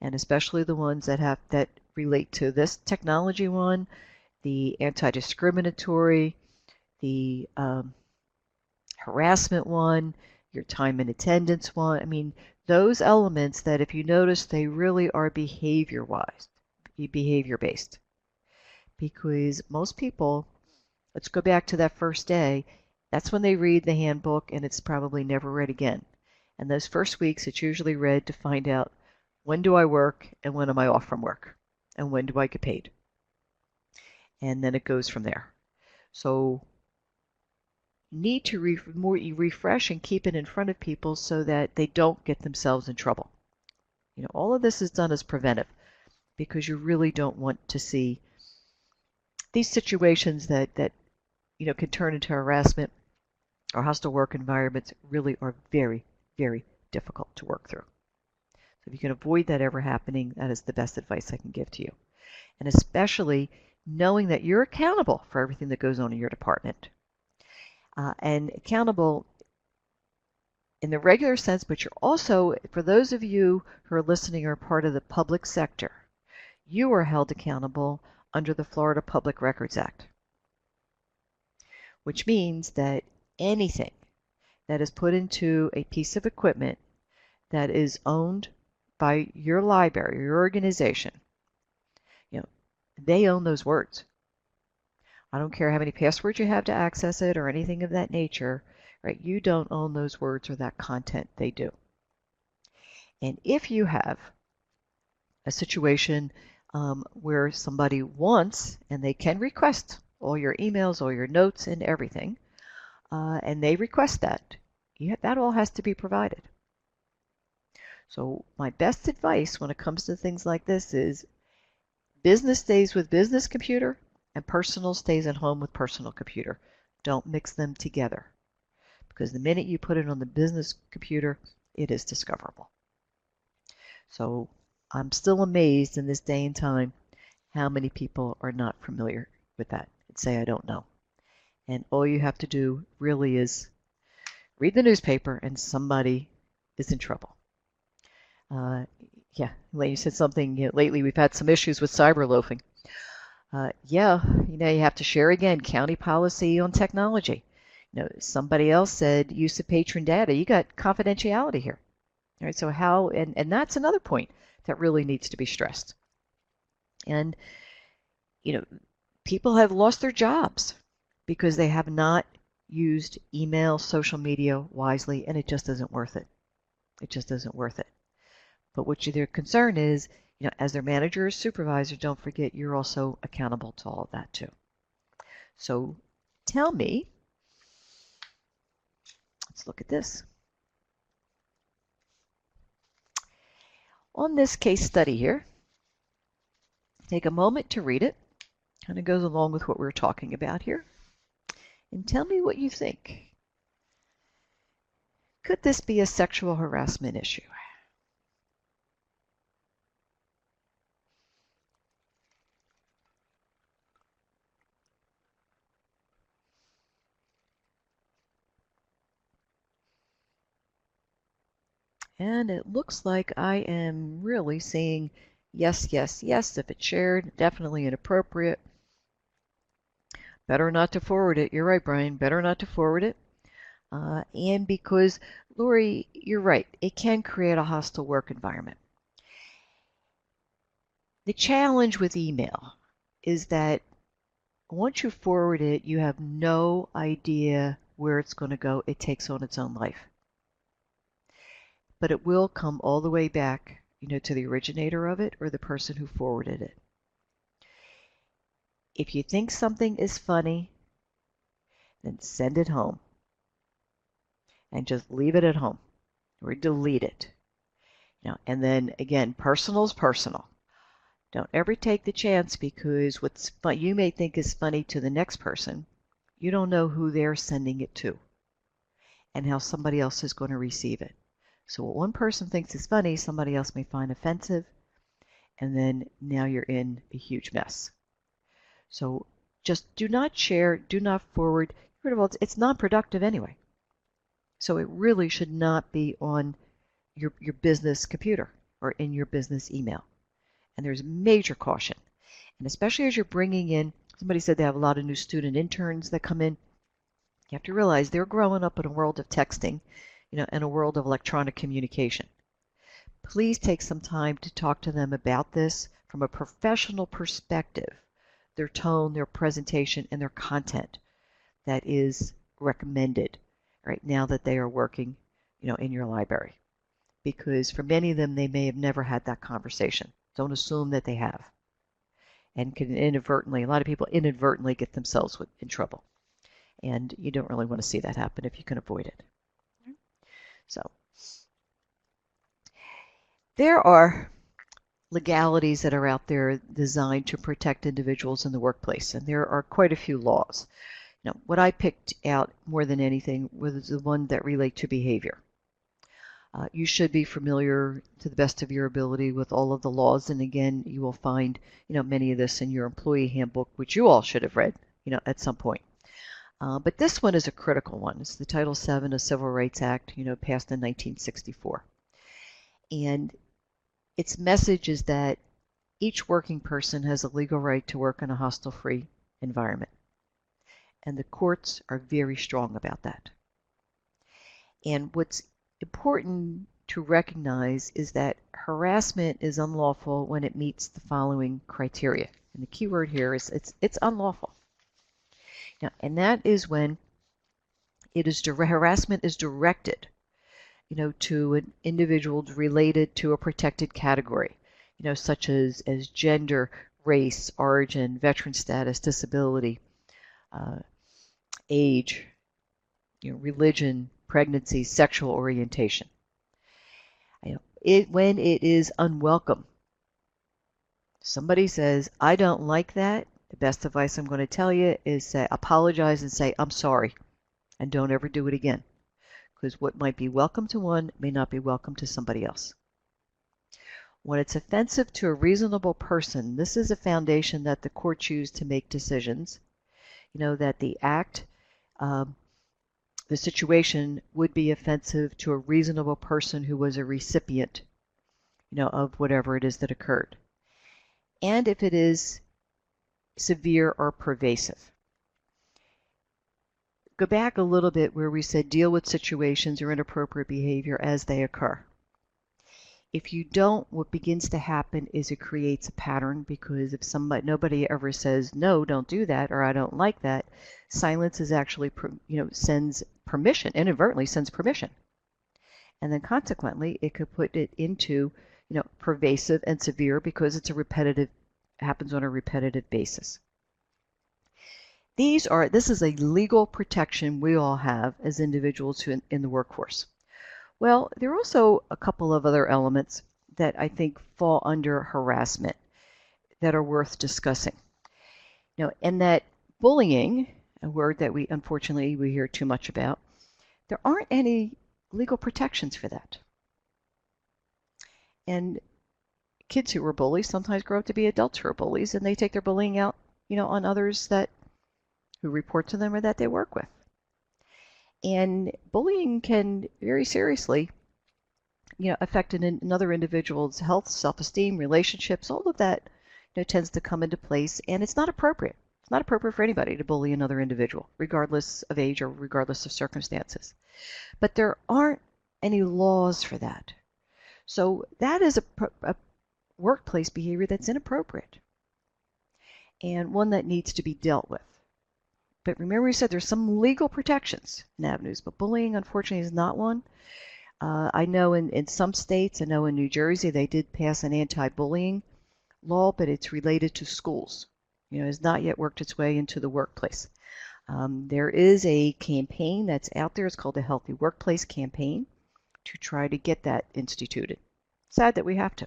and especially the ones that relate to this technology one, the anti-discriminatory, the harassment one, your time and attendance one. I mean, those elements that if you notice, they really are behavior-based. Because most people, let's go back to that first day, that's when they read the handbook and it's probably never read again. And those first weeks, it's usually read to find out when do I work and when am I off from work and when do I get paid. And then it goes from there. So need to refresh and keep it in front of people so that they don't get themselves in trouble. You know, all of this is done as preventive because you really don't want to see these situations that you know can turn into harassment or hostile work environments. Really are very, very difficult to work through. So if you can avoid that ever happening, that is the best advice I can give to you. And especially knowing that you're accountable for everything that goes on in your department. And accountable in the regular sense, but you're also, for those of you who are listening are part of the public sector, you are held accountable under the Florida Public Records Act, which means that anything that is put into a piece of equipment that is owned by your library, your organization, you know, they own those words. I don't care how many passwords you have to access it or anything of that nature, right? You don't own those words or that content, they do. And if you have a situation where somebody wants, and they can request all your emails, all your notes and everything, and they request that, that all has to be provided. So my best advice when it comes to things like this is business stays with business computer and personal stays at home with personal computer. Don't mix them together because the minute you put it on the business computer, it is discoverable. So I'm still amazed in this day and time how many people are not familiar with that and say, I don't know. And all you have to do really is read the newspaper and somebody is in trouble. Yeah, you said something, you know, lately we've had some issues with cyber loafing. Yeah, you know, you have to share again county policy on technology. You know, somebody else said use of patron data. You got confidentiality here. All right, so how, and that's another point that really needs to be stressed. And, you know, people have lost their jobs because they have not used email, social media wisely, and it just isn't worth it. It just isn't worth it. But what their concern is, you know, as their manager or supervisor, don't forget you're also accountable to all of that too. So tell me, let's look at this. On this case study here, take a moment to read it. Kind of goes along with what we're talking about here. And tell me what you think. Could this be a sexual harassment issue? And it looks like I am really seeing yes, yes, yes. If it's shared, definitely inappropriate. Better not to forward it. You're right, Brian. Better not to forward it. And because, Lori, you're right. It can create a hostile work environment. The challenge with email is that once you forward it, you have no idea where it's going to go. It takes on its own life. But it will come all the way back, you know, to the originator of it or the person who forwarded it. If you think something is funny, then send it home and just leave it at home or delete it. And then again, personal is personal. Don't ever take the chance, because what you may think is funny to the next person, you don't know who they're sending it to and how somebody else is going to receive it. So what one person thinks is funny, somebody else may find offensive, and then now you're in a huge mess. So just do not share, do not forward. First of all, it's non-productive anyway. So it really should not be on your business computer or in your business email. And there's major caution. And especially as you're bringing in, somebody said they have a lot of new student interns that come in. You have to realize they're growing up in a world of texting, and a world of electronic communication. Please take some time to talk to them about this from a professional perspective, their tone, their presentation, and their content that is recommended right now that they are working, in your library. Because for many of them, they may have never had that conversation. Don't assume that they have. And can inadvertently, a lot of people inadvertently get themselves in trouble. And you don't really want to see that happen if you can avoid it. So there are legalities that are out there designed to protect individuals in the workplace, and there are quite a few laws. Now, what I picked out more than anything was the one that relate to behavior. You should be familiar to the best of your ability with all of the laws, and again, you will find, many of this in your employee handbook, which you all should have read, at some point. But this one is a critical one. It's the Title VII of Civil Rights Act, passed in 1964. And its message is that each working person has a legal right to work in a hostile-free environment. And the courts are very strong about that. And what's important to recognize is that harassment is unlawful when it meets the following criteria. And the key word here is it's unlawful. Now, and that is when harassment is directed, to an individual related to a protected category, such as gender, race, origin, veteran status, disability, age, religion, pregnancy, sexual orientation. When it is unwelcome, somebody says, I don't like that, the best advice I'm going to tell you is say, apologize and say, I'm sorry, and don't ever do it again. Because what might be welcome to one may not be welcome to somebody else. When it's offensive to a reasonable person, this is a foundation that the courts use to make decisions, that the act, the situation would be offensive to a reasonable person who was a recipient, of whatever it is that occurred. And if it is severe or pervasive. Go back a little bit where we said deal with situations or inappropriate behavior as they occur. If you don't, what begins to happen is it creates a pattern, because if nobody ever says, no, don't do that, or I don't like that, silence is actually, sends permission, inadvertently sends permission. And then consequently, it could put it into, pervasive and severe, because it's happens on a repetitive basis. This is a legal protection we all have as individuals in the workforce. Well, there are also a couple of other elements that I think fall under harassment that are worth discussing. And that bullying, a word that we hear too much about, there aren't any legal protections for that. And kids who were bullies sometimes grow up to be adults who are bullies, and they take their bullying out, on others who report to them or that they work with. And bullying can very seriously, affect another individual's health, self-esteem, relationships. All of that, tends to come into place, and it's not appropriate. It's not appropriate for anybody to bully another individual, regardless of age or regardless of circumstances. But there aren't any laws for that. So that is a workplace behavior that's inappropriate and one that needs to be dealt with. But remember, we said there's some legal protections and avenues, but bullying, unfortunately, is not one. I know in some states, I know in New Jersey, they did pass an anti-bullying law, but it's related to schools. It has not yet worked its way into the workplace. There is a campaign that's out there. It's called the Healthy Workplace Campaign to try to get that instituted. Sad that we have to.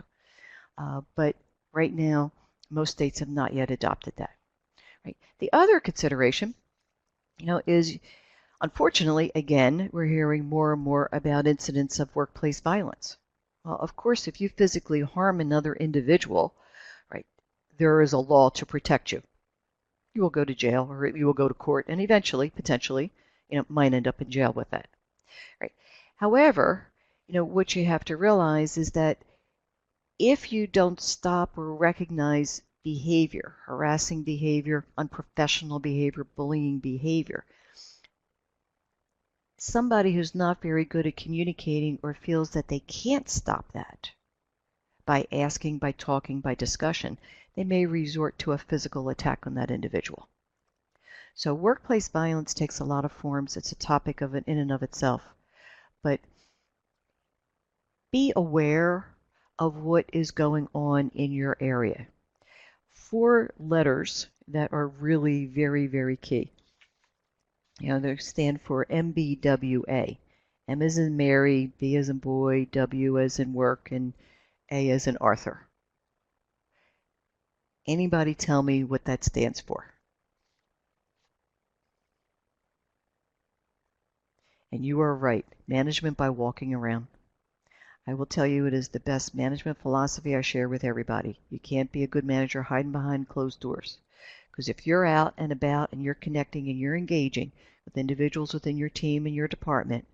But right now, most states have not yet adopted that. Right? The other consideration, is unfortunately, again, we're hearing more and more about incidents of workplace violence. Well, of course, if you physically harm another individual, right, there is a law to protect you. You will go to jail or you will go to court and eventually, potentially, might end up in jail with that. Right. However, what you have to realize is that if you don't stop or recognize behavior, harassing behavior, unprofessional behavior, bullying behavior, somebody who's not very good at communicating or feels that they can't stop that by asking, by talking, by discussion, they may resort to a physical attack on that individual. So workplace violence takes a lot of forms. It's a topic in and of itself. But be aware of what is going on in your area. 4 letters that are really very, very key. They stand for MBWA. M as in Mary, B as in boy, W as in work, and A as in Arthur. Anybody tell me what that stands for? And you are right. Management by walking around. I will tell you it is the best management philosophy I share with everybody. You can't be a good manager hiding behind closed doors. Because if you're out and about and you're connecting and you're engaging with individuals within your team and your department,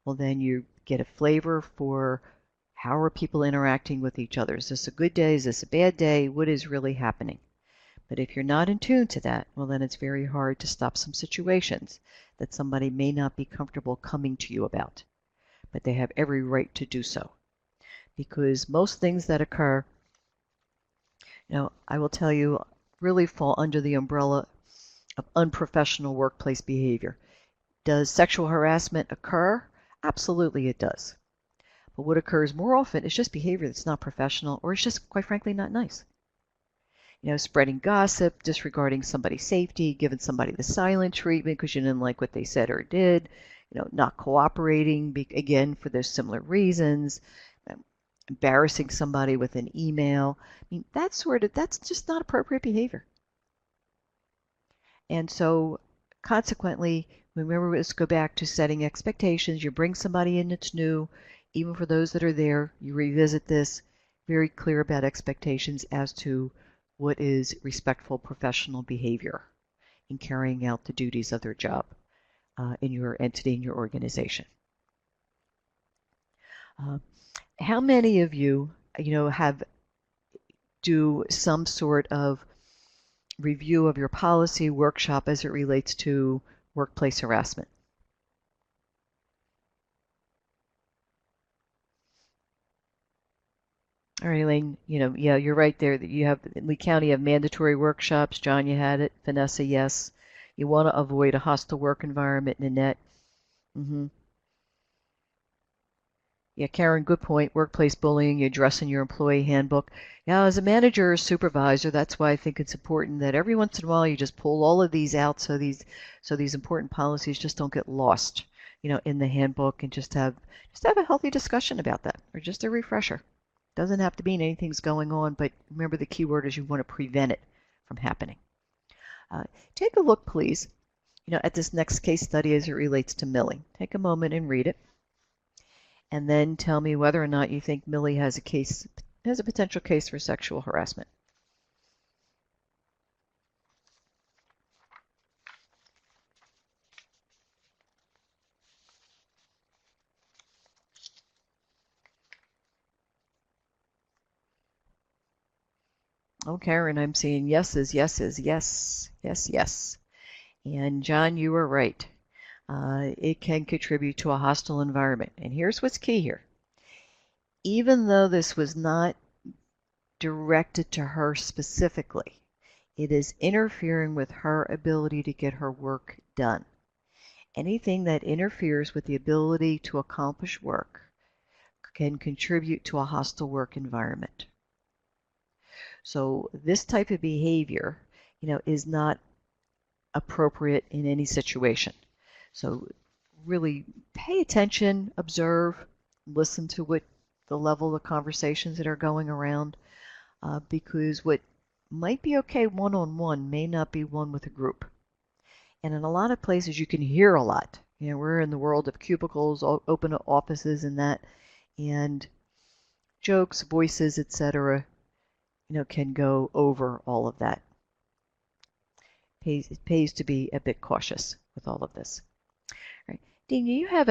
well, then you get a flavor for how are people interacting with each other. Is this a good day? Is this a bad day? What is really happening? But if you're not in tune to that, well, then it's very hard to stop some situations that somebody may not be comfortable coming to you about. But they have every right to do so. Because most things that occur, I will tell you, really fall under the umbrella of unprofessional workplace behavior. Does sexual harassment occur? Absolutely it does. But what occurs more often is just behavior that's not professional or it's just, quite frankly, not nice. Spreading gossip, disregarding somebody's safety, giving somebody the silent treatment because you didn't like what they said or did, not cooperating, again, for those similar reasons, embarrassing somebody with an email. That's just not appropriate behavior. And so, consequently, remember, let's go back to setting expectations. You bring somebody in that's new, even for those that are there, you revisit this, very clear about expectations as to what is respectful professional behavior in carrying out the duties of their job in your entity, in your organization. How many of you, do some sort of review of your policy workshop as it relates to workplace harassment? All right, Elaine, yeah, you're right there that you have, in Lee County, you have mandatory workshops. John, you had it. Vanessa, yes. You want to avoid a hostile work environment. Nanette. Yeah, Karen, good point. Workplace bullying, you address in your employee handbook. Yeah, as a manager or supervisor, that's why I think it's important that every once in a while you just pull all of these out so these important policies just don't get lost, in the handbook, and just have a healthy discussion about that, or just a refresher. Doesn't have to mean anything's going on, but remember the key word is you want to prevent it from happening. Take a look, please, at this next case study as it relates to Millie. Take a moment and read it. And then tell me whether or not you think Millie has a potential case for sexual harassment. Oh, Karen, I'm seeing yeses, yeses, yes, yes, yes. And John, you were right. It can contribute to a hostile environment. And here's what's key here. Even though this was not directed to her specifically, it is interfering with her ability to get her work done. Anything that interferes with the ability to accomplish work can contribute to a hostile work environment. So this type of behavior, is not appropriate in any situation. So really pay attention, observe, listen to what the level of conversations that are going around, because what might be okay one-on-one may not be one with a group. And in a lot of places you can hear a lot. You know, we're in the world of cubicles, open offices and that, and jokes, voices, etc., can go over all of that. It pays to be a bit cautious with all of this. All right. Dean, you have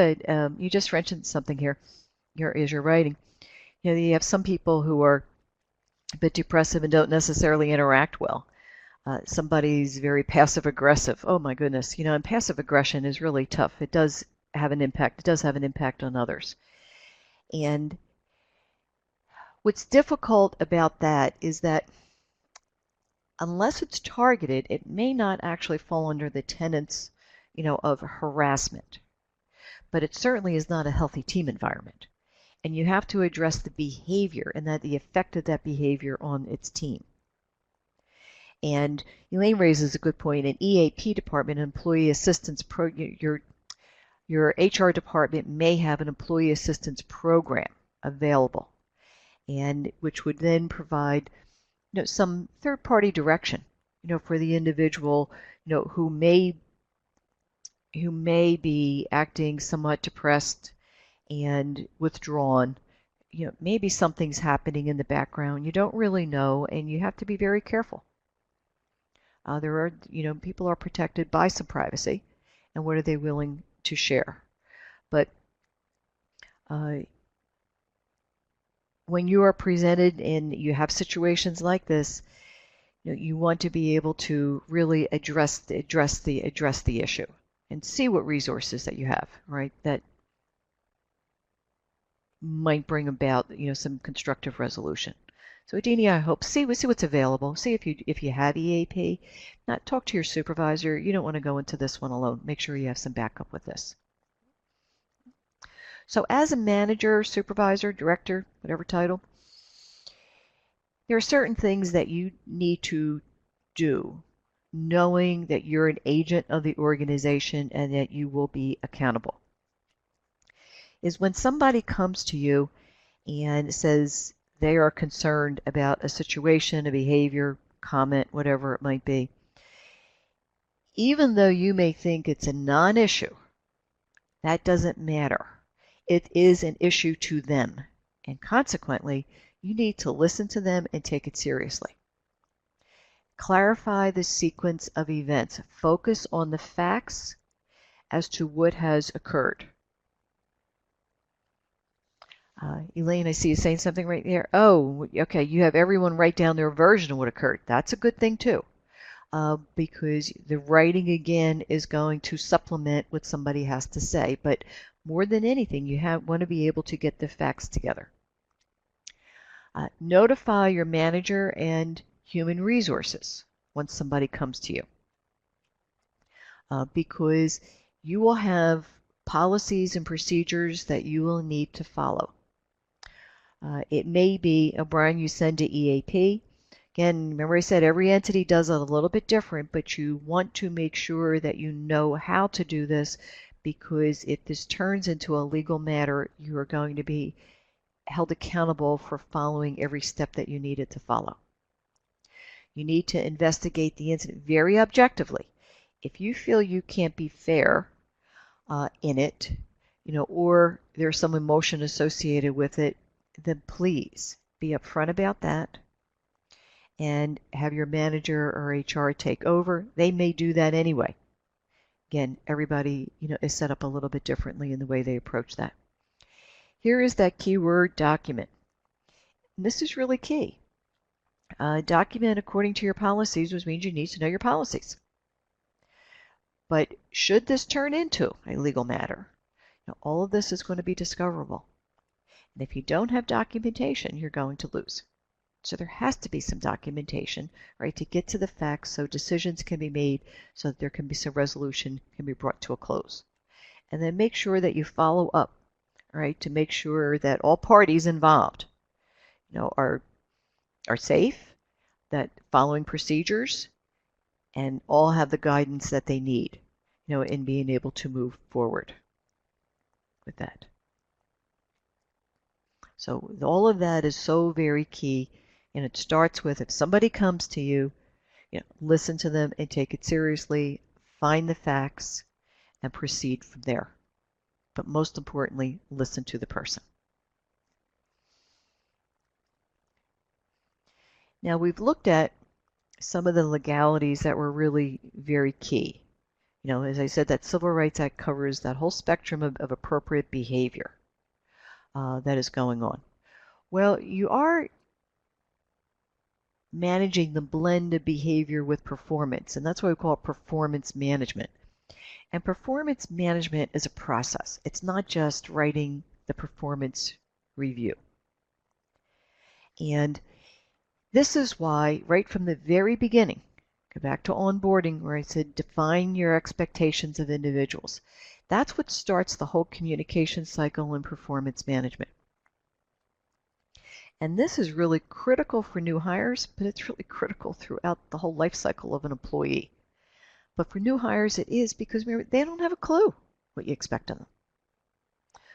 you just mentioned something here. As you're writing, you have some people who are a bit depressive and don't necessarily interact well. Somebody's very passive aggressive. Oh my goodness, and passive aggression is really tough. It does have an impact. It does have an impact on others. And what's difficult about that is that unless it's targeted, it may not actually fall under the tenets, of harassment. But it certainly is not a healthy team environment. And you have to address the behavior and the effect of that behavior on its team. And Elaine raises a good point. An EAP department, employee assistance your HR department may have an employee assistance program available, and which would then provide some third-party direction for the individual who may be acting somewhat depressed and withdrawn. Maybe something's happening in the background you don't really know, and you have to be very careful. There are, people are protected by some privacy, and what are they willing to share? But when you are presented and you have situations like this, you want to be able to really address the issue and see what resources that you have, right? That might bring about, some constructive resolution. So Adini, I hope see what's available. See if you have EAP. Not talk to your supervisor. You don't want to go into this one alone. Make sure you have some backup with this. So as a manager, supervisor, director, whatever title, there are certain things that you need to do, knowing that you're an agent of the organization and that you will be accountable. Is when somebody comes to you and says they are concerned about a situation, a behavior, comment, whatever it might be, even though you may think it's a non-issue, that doesn't matter. It is an issue to them, and consequently, you need to listen to them and take it seriously. Clarify the sequence of events. Focus on the facts as to what has occurred. Elaine, I see you saying something right there. Oh, okay, you have everyone write down their version of what occurred. That's a good thing too, because the writing again is going to supplement what somebody has to say. But more than anything, you want to be able to get the facts together. Notify your manager and human resources once somebody comes to you, because you will have policies and procedures that you will need to follow. It may be, Brian, you send to EAP. Again, remember I said every entity does it a little bit different, but you want to make sure that you know how to do this, because if this turns into a legal matter, you are going to be held accountable for following every step that you needed to follow. You need to investigate the incident very objectively. If you feel you can't be fair in it, or there's some emotion associated with it, then please be upfront about that and have your manager or HR take over. They may do that anyway. Again, everybody is set up a little bit differently in the way they approach that. Here is that keyword document. And this is really key. Document according to your policies, which means you need to know your policies. But should this turn into a legal matter, all of this is going to be discoverable. And if you don't have documentation, you're going to lose. So there has to be some documentation, right, to get to the facts so decisions can be made, so that there can be some resolution can be brought to a close. And then make sure that you follow up, right, to make sure that all parties involved, are safe, that following procedures, and all have the guidance that they need, in being able to move forward with that. So all of that is so very key, and it starts with if somebody comes to you, listen to them and take it seriously, find the facts, and proceed from there. But most importantly, listen to the person. Now we've looked at some of the legalities that were really very key. As I said, that Civil Rights Act covers that whole spectrum of appropriate behavior that is going on. Well, you are managing the blend of behavior with performance, and that's what we call performance management. And performance management is a process. It's not just writing the performance review. And this is why, right from the very beginning, go back to onboarding where I said define your expectations of individuals. That's what starts the whole communication cycle in performance management. And this is really critical for new hires, but it's really critical throughout the whole life cycle of an employee. But for new hires, it is because they don't have a clue what you expect of them.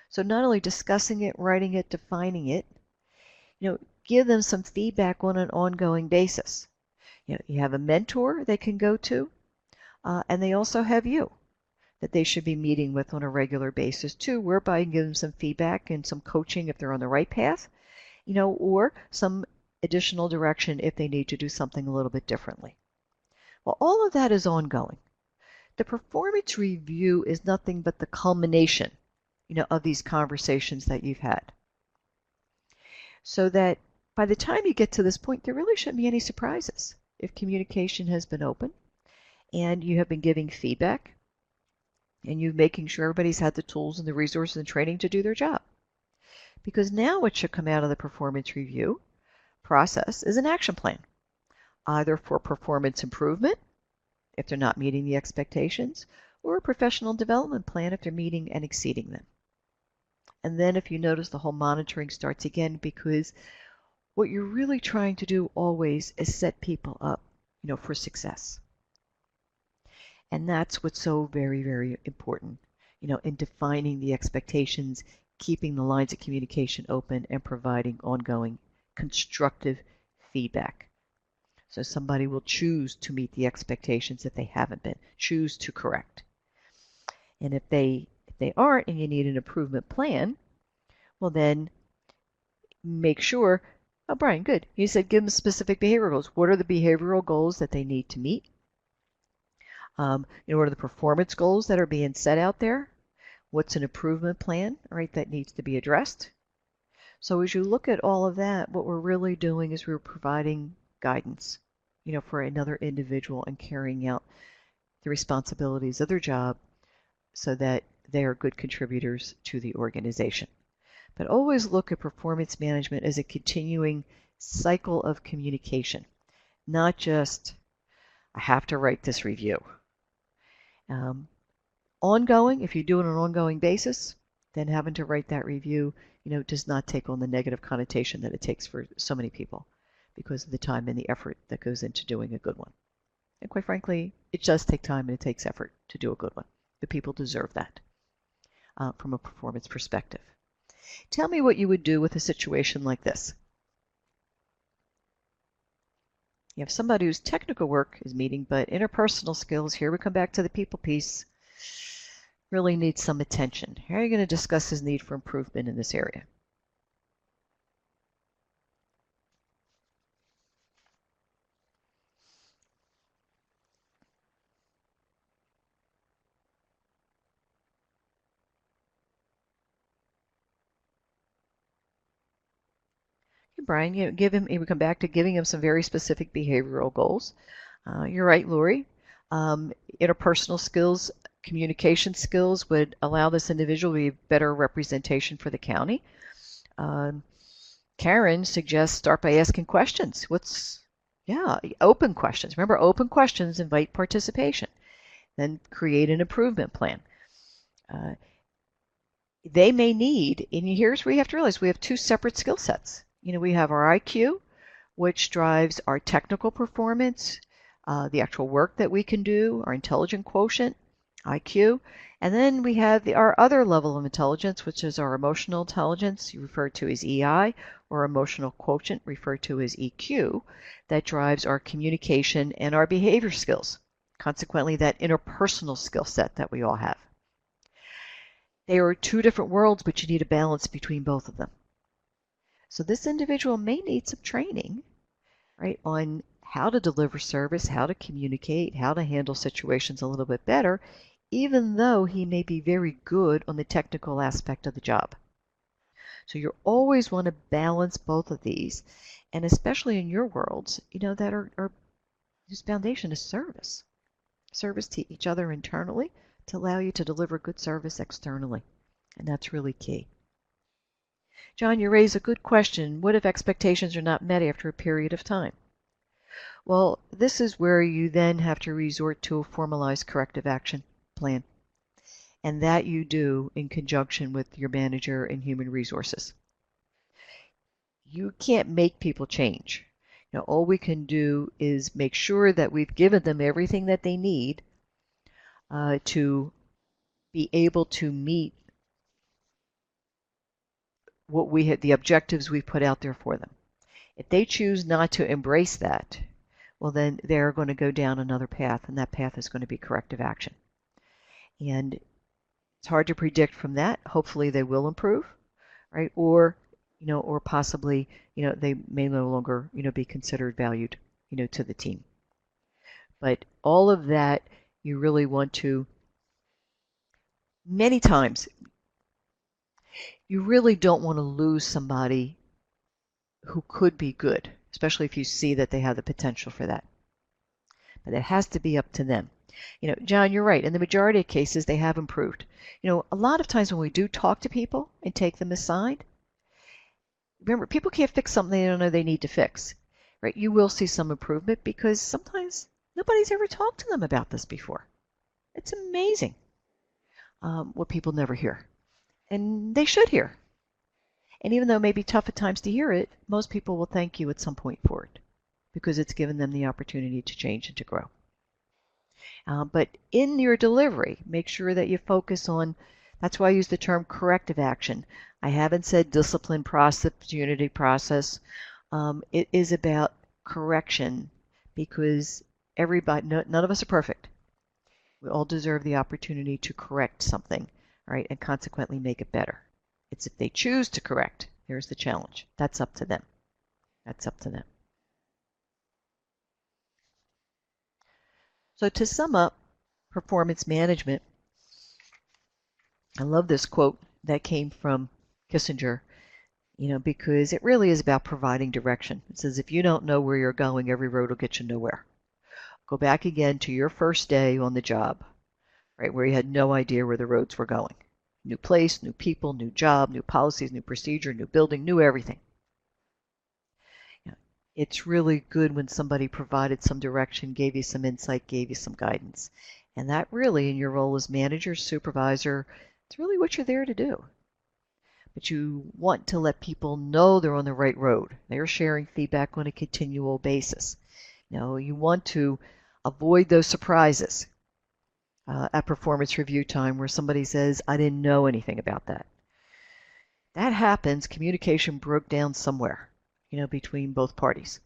So not only discussing it, writing it, defining it, give them some feedback on an ongoing basis. You have a mentor they can go to, and they also have you that they should be meeting with on a regular basis too, whereby you give them some feedback and some coaching if they're on the right path, or some additional direction if they need to do something a little bit differently. Well, all of that is ongoing. The performance review is nothing but the culmination, of these conversations that you've had. So that by the time you get to this point, there really shouldn't be any surprises if communication has been open and you have been giving feedback and you're making sure everybody's had the tools and the resources and training to do their job. Because now what should come out of the performance review process is an action plan, either for performance improvement, if they're not meeting the expectations, or a professional development plan if they're meeting and exceeding them. And then if you notice, the whole monitoring starts again, because what you're really trying to do always is set people up, for success. And that's what's so very, very important, in defining the expectations, keeping the lines of communication open, and providing ongoing constructive feedback. So somebody will choose to meet the expectations if they haven't been, choose to correct. And if they aren't and you need an improvement plan, well then make sure, oh Brian, good. You said give them specific behavioral goals. What are the behavioral goals that they need to meet? What are the performance goals that are being set out there? What's an improvement plan, right, that needs to be addressed? So as you look at all of that, what we're really doing is we're providing guidance, for another individual and carrying out the responsibilities of their job so that they are good contributors to the organization. But always look at performance management as a continuing cycle of communication, not just, I have to write this review. Ongoing, if you do it on an ongoing basis, then having to write that review, does not take on the negative connotation that it takes for so many people because of the time and the effort that goes into doing a good one. And quite frankly, it does take time and it takes effort to do a good one. The people deserve that from a performance perspective. Tell me what you would do with a situation like this. You have somebody whose technical work is meeting, but interpersonal skills, here we come back to the people piece, really needs some attention. How are you going to discuss his need for improvement in this area? Brian, we come back to giving him some very specific behavioral goals. You're right, Lori. Interpersonal skills, communication skills would allow this individual to be a better representation for the county. Karen suggests start by asking questions. Open questions. Remember, open questions invite participation. Then create an improvement plan. They may need, and here's where you have to realize we have two separate skill sets. We have our IQ, which drives our technical performance, the actual work that we can do, our intelligence quotient, IQ. And then we have our other level of intelligence, which is our emotional intelligence, referred to as EI, or emotional quotient, referred to as EQ, that drives our communication and our behavior skills. Consequently, that interpersonal skill set that we all have. They are two different worlds, but you need a balance between both of them. So this individual may need some training, right, on how to deliver service, how to communicate, how to handle situations a little bit better, even though he may be very good on the technical aspect of the job. So you always want to balance both of these, and especially in your worlds, that are whose foundation is service. Service to each other internally to allow you to deliver good service externally. And that's really key. John, you raise a good question. What if expectations are not met after a period of time? Well, this is where you then have to resort to a formalized corrective action plan. And that you do in conjunction with your manager and human resources. You can't make people change. All we can do is make sure that we've given them everything that they need to be able to meet what the objectives we put out there for them. If they choose not to embrace that, well, then they're going to go down another path, and that path is going to be corrective action. And it's hard to predict from that. Hopefully they will improve, right? Or possibly, they may no longer, be considered valued, to the team. But all of that, you really want to, many times, you really don't want to lose somebody who could be good, especially if you see that they have the potential for that. But it has to be up to them. John, you're right. In the majority of cases, they have improved. A lot of times when we do talk to people and take them aside, remember, people can't fix something they don't know they need to fix, right? You will see some improvement because sometimes nobody's ever talked to them about this before. It's amazing what people never hear. And they should hear. And even though it may be tough at times to hear it, most people will thank you at some point for it because it's given them the opportunity to change and to grow. But in your delivery, make sure that you focus on, that's why I use the term corrective action. I haven't said discipline process, unity process. It is about correction because none of us are perfect. We all deserve the opportunity to correct something, right, and consequently make it better. It's if they choose to correct, here's the challenge. That's up to them. That's up to them. So to sum up performance management, I love this quote that came from Kissinger, because it really is about providing direction. It says, if you don't know where you're going, every road will get you nowhere. Go back again to your first day on the job, right, where you had no idea where the roads were going. New place, new people, new job, new policies, new procedure, new building, new everything. It's really good when somebody provided some direction, gave you some insight, gave you some guidance. And that really, in your role as manager, supervisor, it's really what you're there to do. But you want to let people know they're on the right road. They're sharing feedback on a continual basis. You want to avoid those surprises at performance review time where somebody says, I didn't know anything about that. That happens, communication broke down somewhere, between both parties.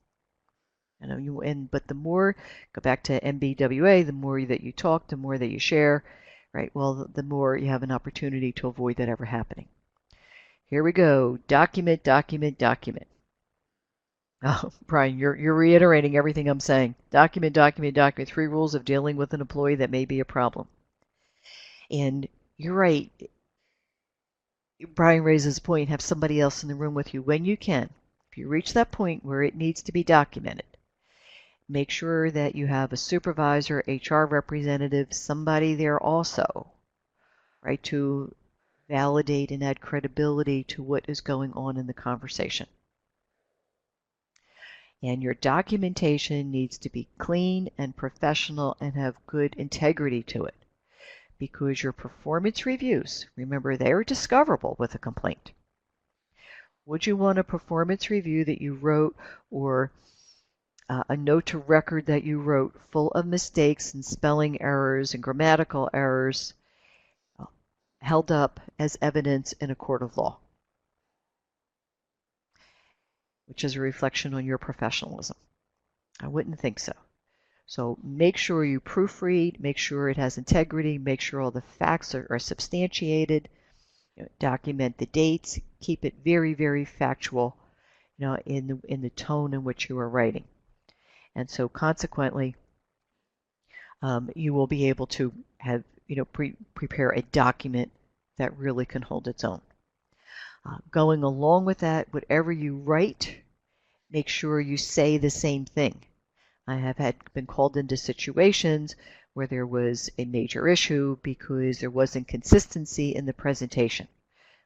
But the more, go back to MBWA, the more that you talk, the more that you share, right? Well, the more you have an opportunity to avoid that ever happening. Here we go. Document, document, document. Oh, Brian, you're reiterating everything I'm saying. Document, document, document. 3 rules of dealing with an employee that may be a problem. And you're right. Brian raises a point, have somebody else in the room with you when you can. If you reach that point where it needs to be documented, make sure that you have a supervisor, HR representative, somebody there also, right, to validate and add credibility to what is going on in the conversation. And your documentation needs to be clean and professional and have good integrity to it. Because your performance reviews, remember, they are discoverable with a complaint. Would you want a performance review that you wrote or a note to record that you wrote full of mistakes and spelling errors and grammatical errors held up as evidence in a court of law, which is a reflection on your professionalism. I wouldn't think so. So make sure you proofread, make sure it has integrity, make sure all the facts are substantiated, document the dates, keep it very, very factual, in the tone in which you are writing. And so consequently, you will be able to have, prepare a document that really can hold its own. Going along with that, whatever you write, make sure you say the same thing. I have been called into situations where there was a major issue because there wasn't consistency in the presentation.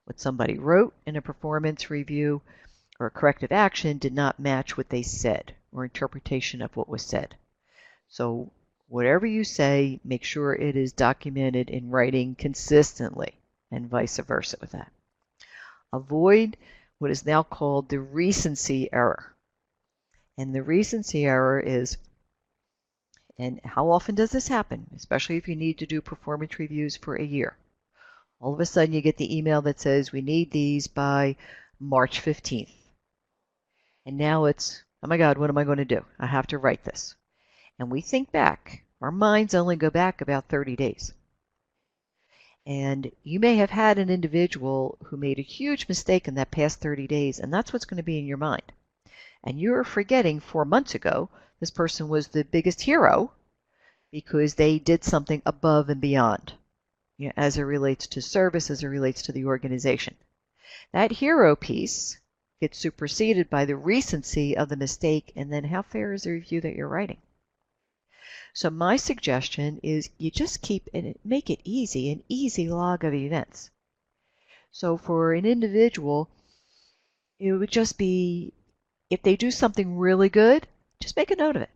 What somebody wrote in a performance review or a corrective action did not match what they said or interpretation of what was said. So whatever you say, make sure it is documented in writing consistently, and vice versa with that. Avoid what is now called the recency error. And the recency error is, and how often does this happen, especially if you need to do performance reviews for a year? All of a sudden you get the email that says we need these by March 15th. And now it's, oh my God, what am I going to do? I have to write this. And we think back. Our minds only go back about 30 days. And you may have had an individual who made a huge mistake in that past 30 days, and that's what's going to be in your mind. And you're forgetting 4 months ago, this person was the biggest hero because they did something above and beyond, as it relates to service, as it relates to the organization. That hero piece gets superseded by the recency of the mistake, and then how fair is the review that you're writing? So my suggestion is you just make it easy, an easy log of events. So for an individual, it would just be, if they do something really good, just make a note of it.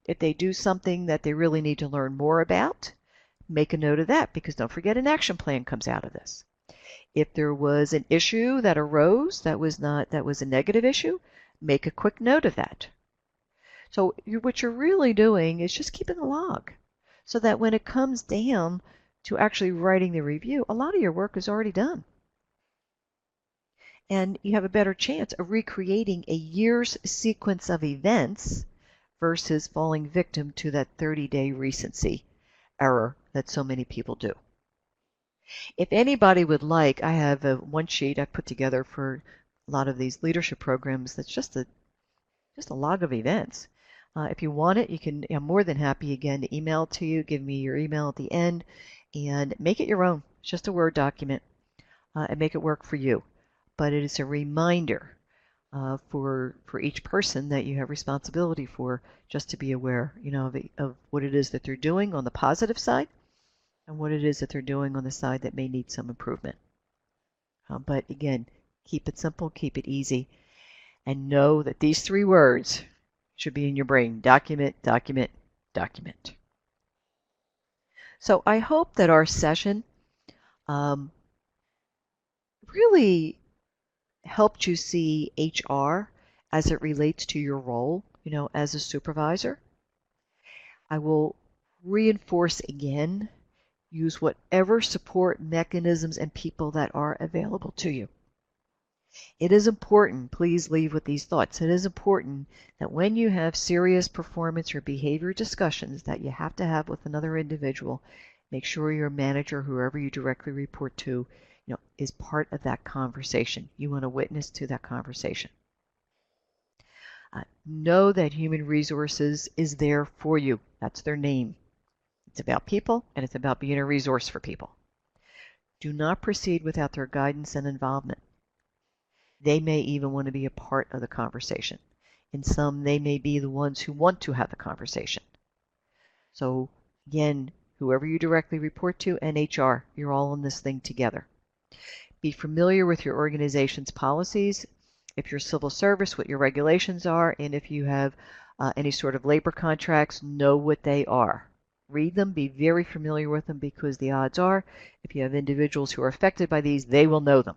If they do something that they really need to learn more about, make a note of that, because don't forget an action plan comes out of this. If there was an issue that arose that was a negative issue, make a quick note of that. So what you're really doing is just keeping a log so that when it comes down to actually writing the review, a lot of your work is already done. And you have a better chance of recreating a year's sequence of events versus falling victim to that 30-day recency error that so many people do. If anybody would like, I have one sheet I put together for a lot of these leadership programs that's just a log of events. If you want it, I'm more than happy again to email it to you. Give me your email at the end and make it your own. It's just a Word document and make it work for you. But it is a reminder for each person that you have responsibility for, just to be aware, of what it is that they're doing on the positive side and what it is that they're doing on the side that may need some improvement. But again, keep it simple, keep it easy, and know that these 3 words should be in your brain: document, document, document. So I hope that our session really helped you see HR as it relates to your role, as a supervisor. I will reinforce again, use whatever support mechanisms and people that are available to you. It is important, please leave with these thoughts, it is important that when you have serious performance or behavior discussions that you have to have with another individual, make sure your manager, whoever you directly report to, is part of that conversation. You want to witness to that conversation. Know that human resources is there for you. That's their name. It's about people, and it's about being a resource for people. Do not proceed without their guidance and involvement. They may even want to be a part of the conversation. In some, they may be the ones who want to have the conversation. So again, whoever you directly report to and HR, you're all in this thing together. Be familiar with your organization's policies. If you're civil service, what your regulations are, and if you have any sort of labor contracts, know what they are. Read them, be very familiar with them, because the odds are, if you have individuals who are affected by these, they will know them.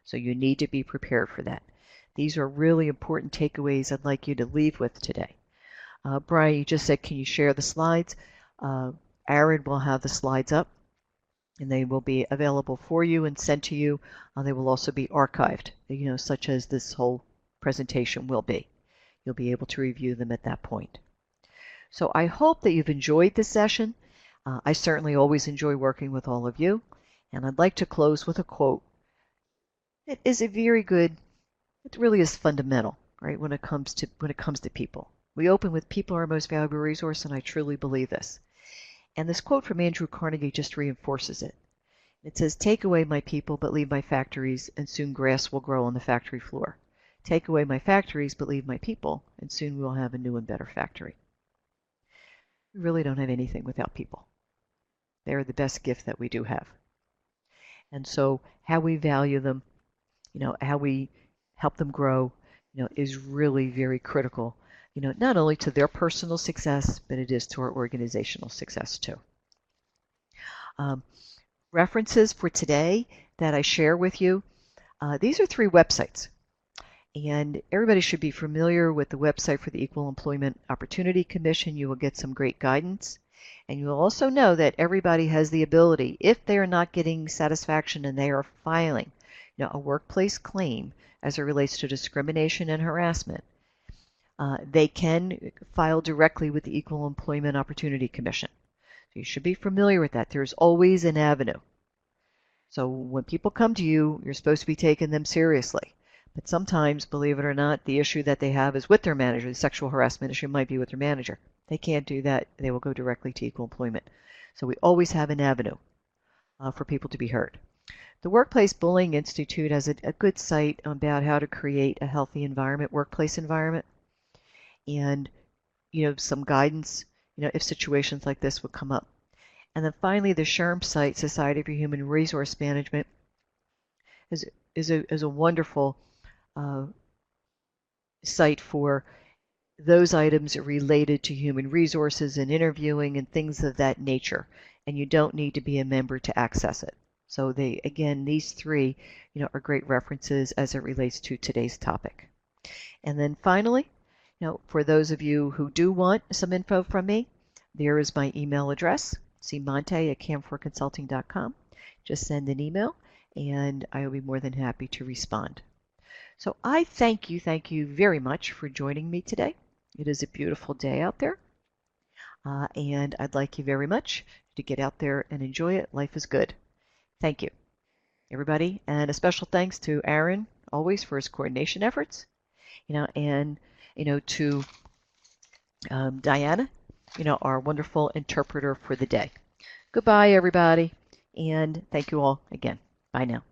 So you need to be prepared for that. These are really important takeaways I'd like you to leave with today. Brian, you just said, can you share the slides? Aaron will have the slides up, and they will be available for you and sent to you. They will also be archived, such as this whole presentation will be. You'll be able to review them at that point. So I hope that you've enjoyed this session. I certainly always enjoy working with all of you, and I'd like to close with a quote. It is a very good, it really is fundamental, right, when it comes to people. We open with people are our most valuable resource, and I truly believe this. And this quote from Andrew Carnegie just reinforces it. It says, "Take away my people, but leave my factories, and soon grass will grow on the factory floor. Take away my factories, but leave my people, and soon we will have a new and better factory." We really don't have anything without people. They are the best gift that we do have. And so how we value them, how we help them grow, is really very critical, not only to their personal success, but it is to our organizational success too. References for today that I share with you, these are 3 websites. And everybody should be familiar with the website for the Equal Employment Opportunity Commission. You will get some great guidance. And you will also know that everybody has the ability, if they are not getting satisfaction and they are filing a workplace claim as it relates to discrimination and harassment, they can file directly with the Equal Employment Opportunity Commission. So you should be familiar with that. There's always an avenue. So when people come to you, you're supposed to be taking them seriously. But sometimes, believe it or not, the issue that they have is with their manager. The sexual harassment issue might be with their manager. They can't do that. They will go directly to Equal Employment. So we always have an avenue for people to be heard. The Workplace Bullying Institute has a good site about how to create a healthy environment, workplace environment, and some guidance, if situations like this would come up. And then finally, the SHRM site, Society for Human Resource Management, is a wonderful site for those items related to human resources and interviewing and things of that nature. And you don't need to be a member to access it. So these 3, are great references as it relates to today's topic. And then finally, for those of you who do want some info from me, there is my email address, cmonte@camforconsulting.com. Just send an email, and I will be more than happy to respond. So I thank you very much for joining me today. It is a beautiful day out there, and I'd like you very much to get out there and enjoy it. Life is good. Thank you, everybody, and a special thanks to Aaron, always, for his coordination efforts, and to Diana, our wonderful interpreter for the day. Goodbye, everybody, and thank you all again. Bye now.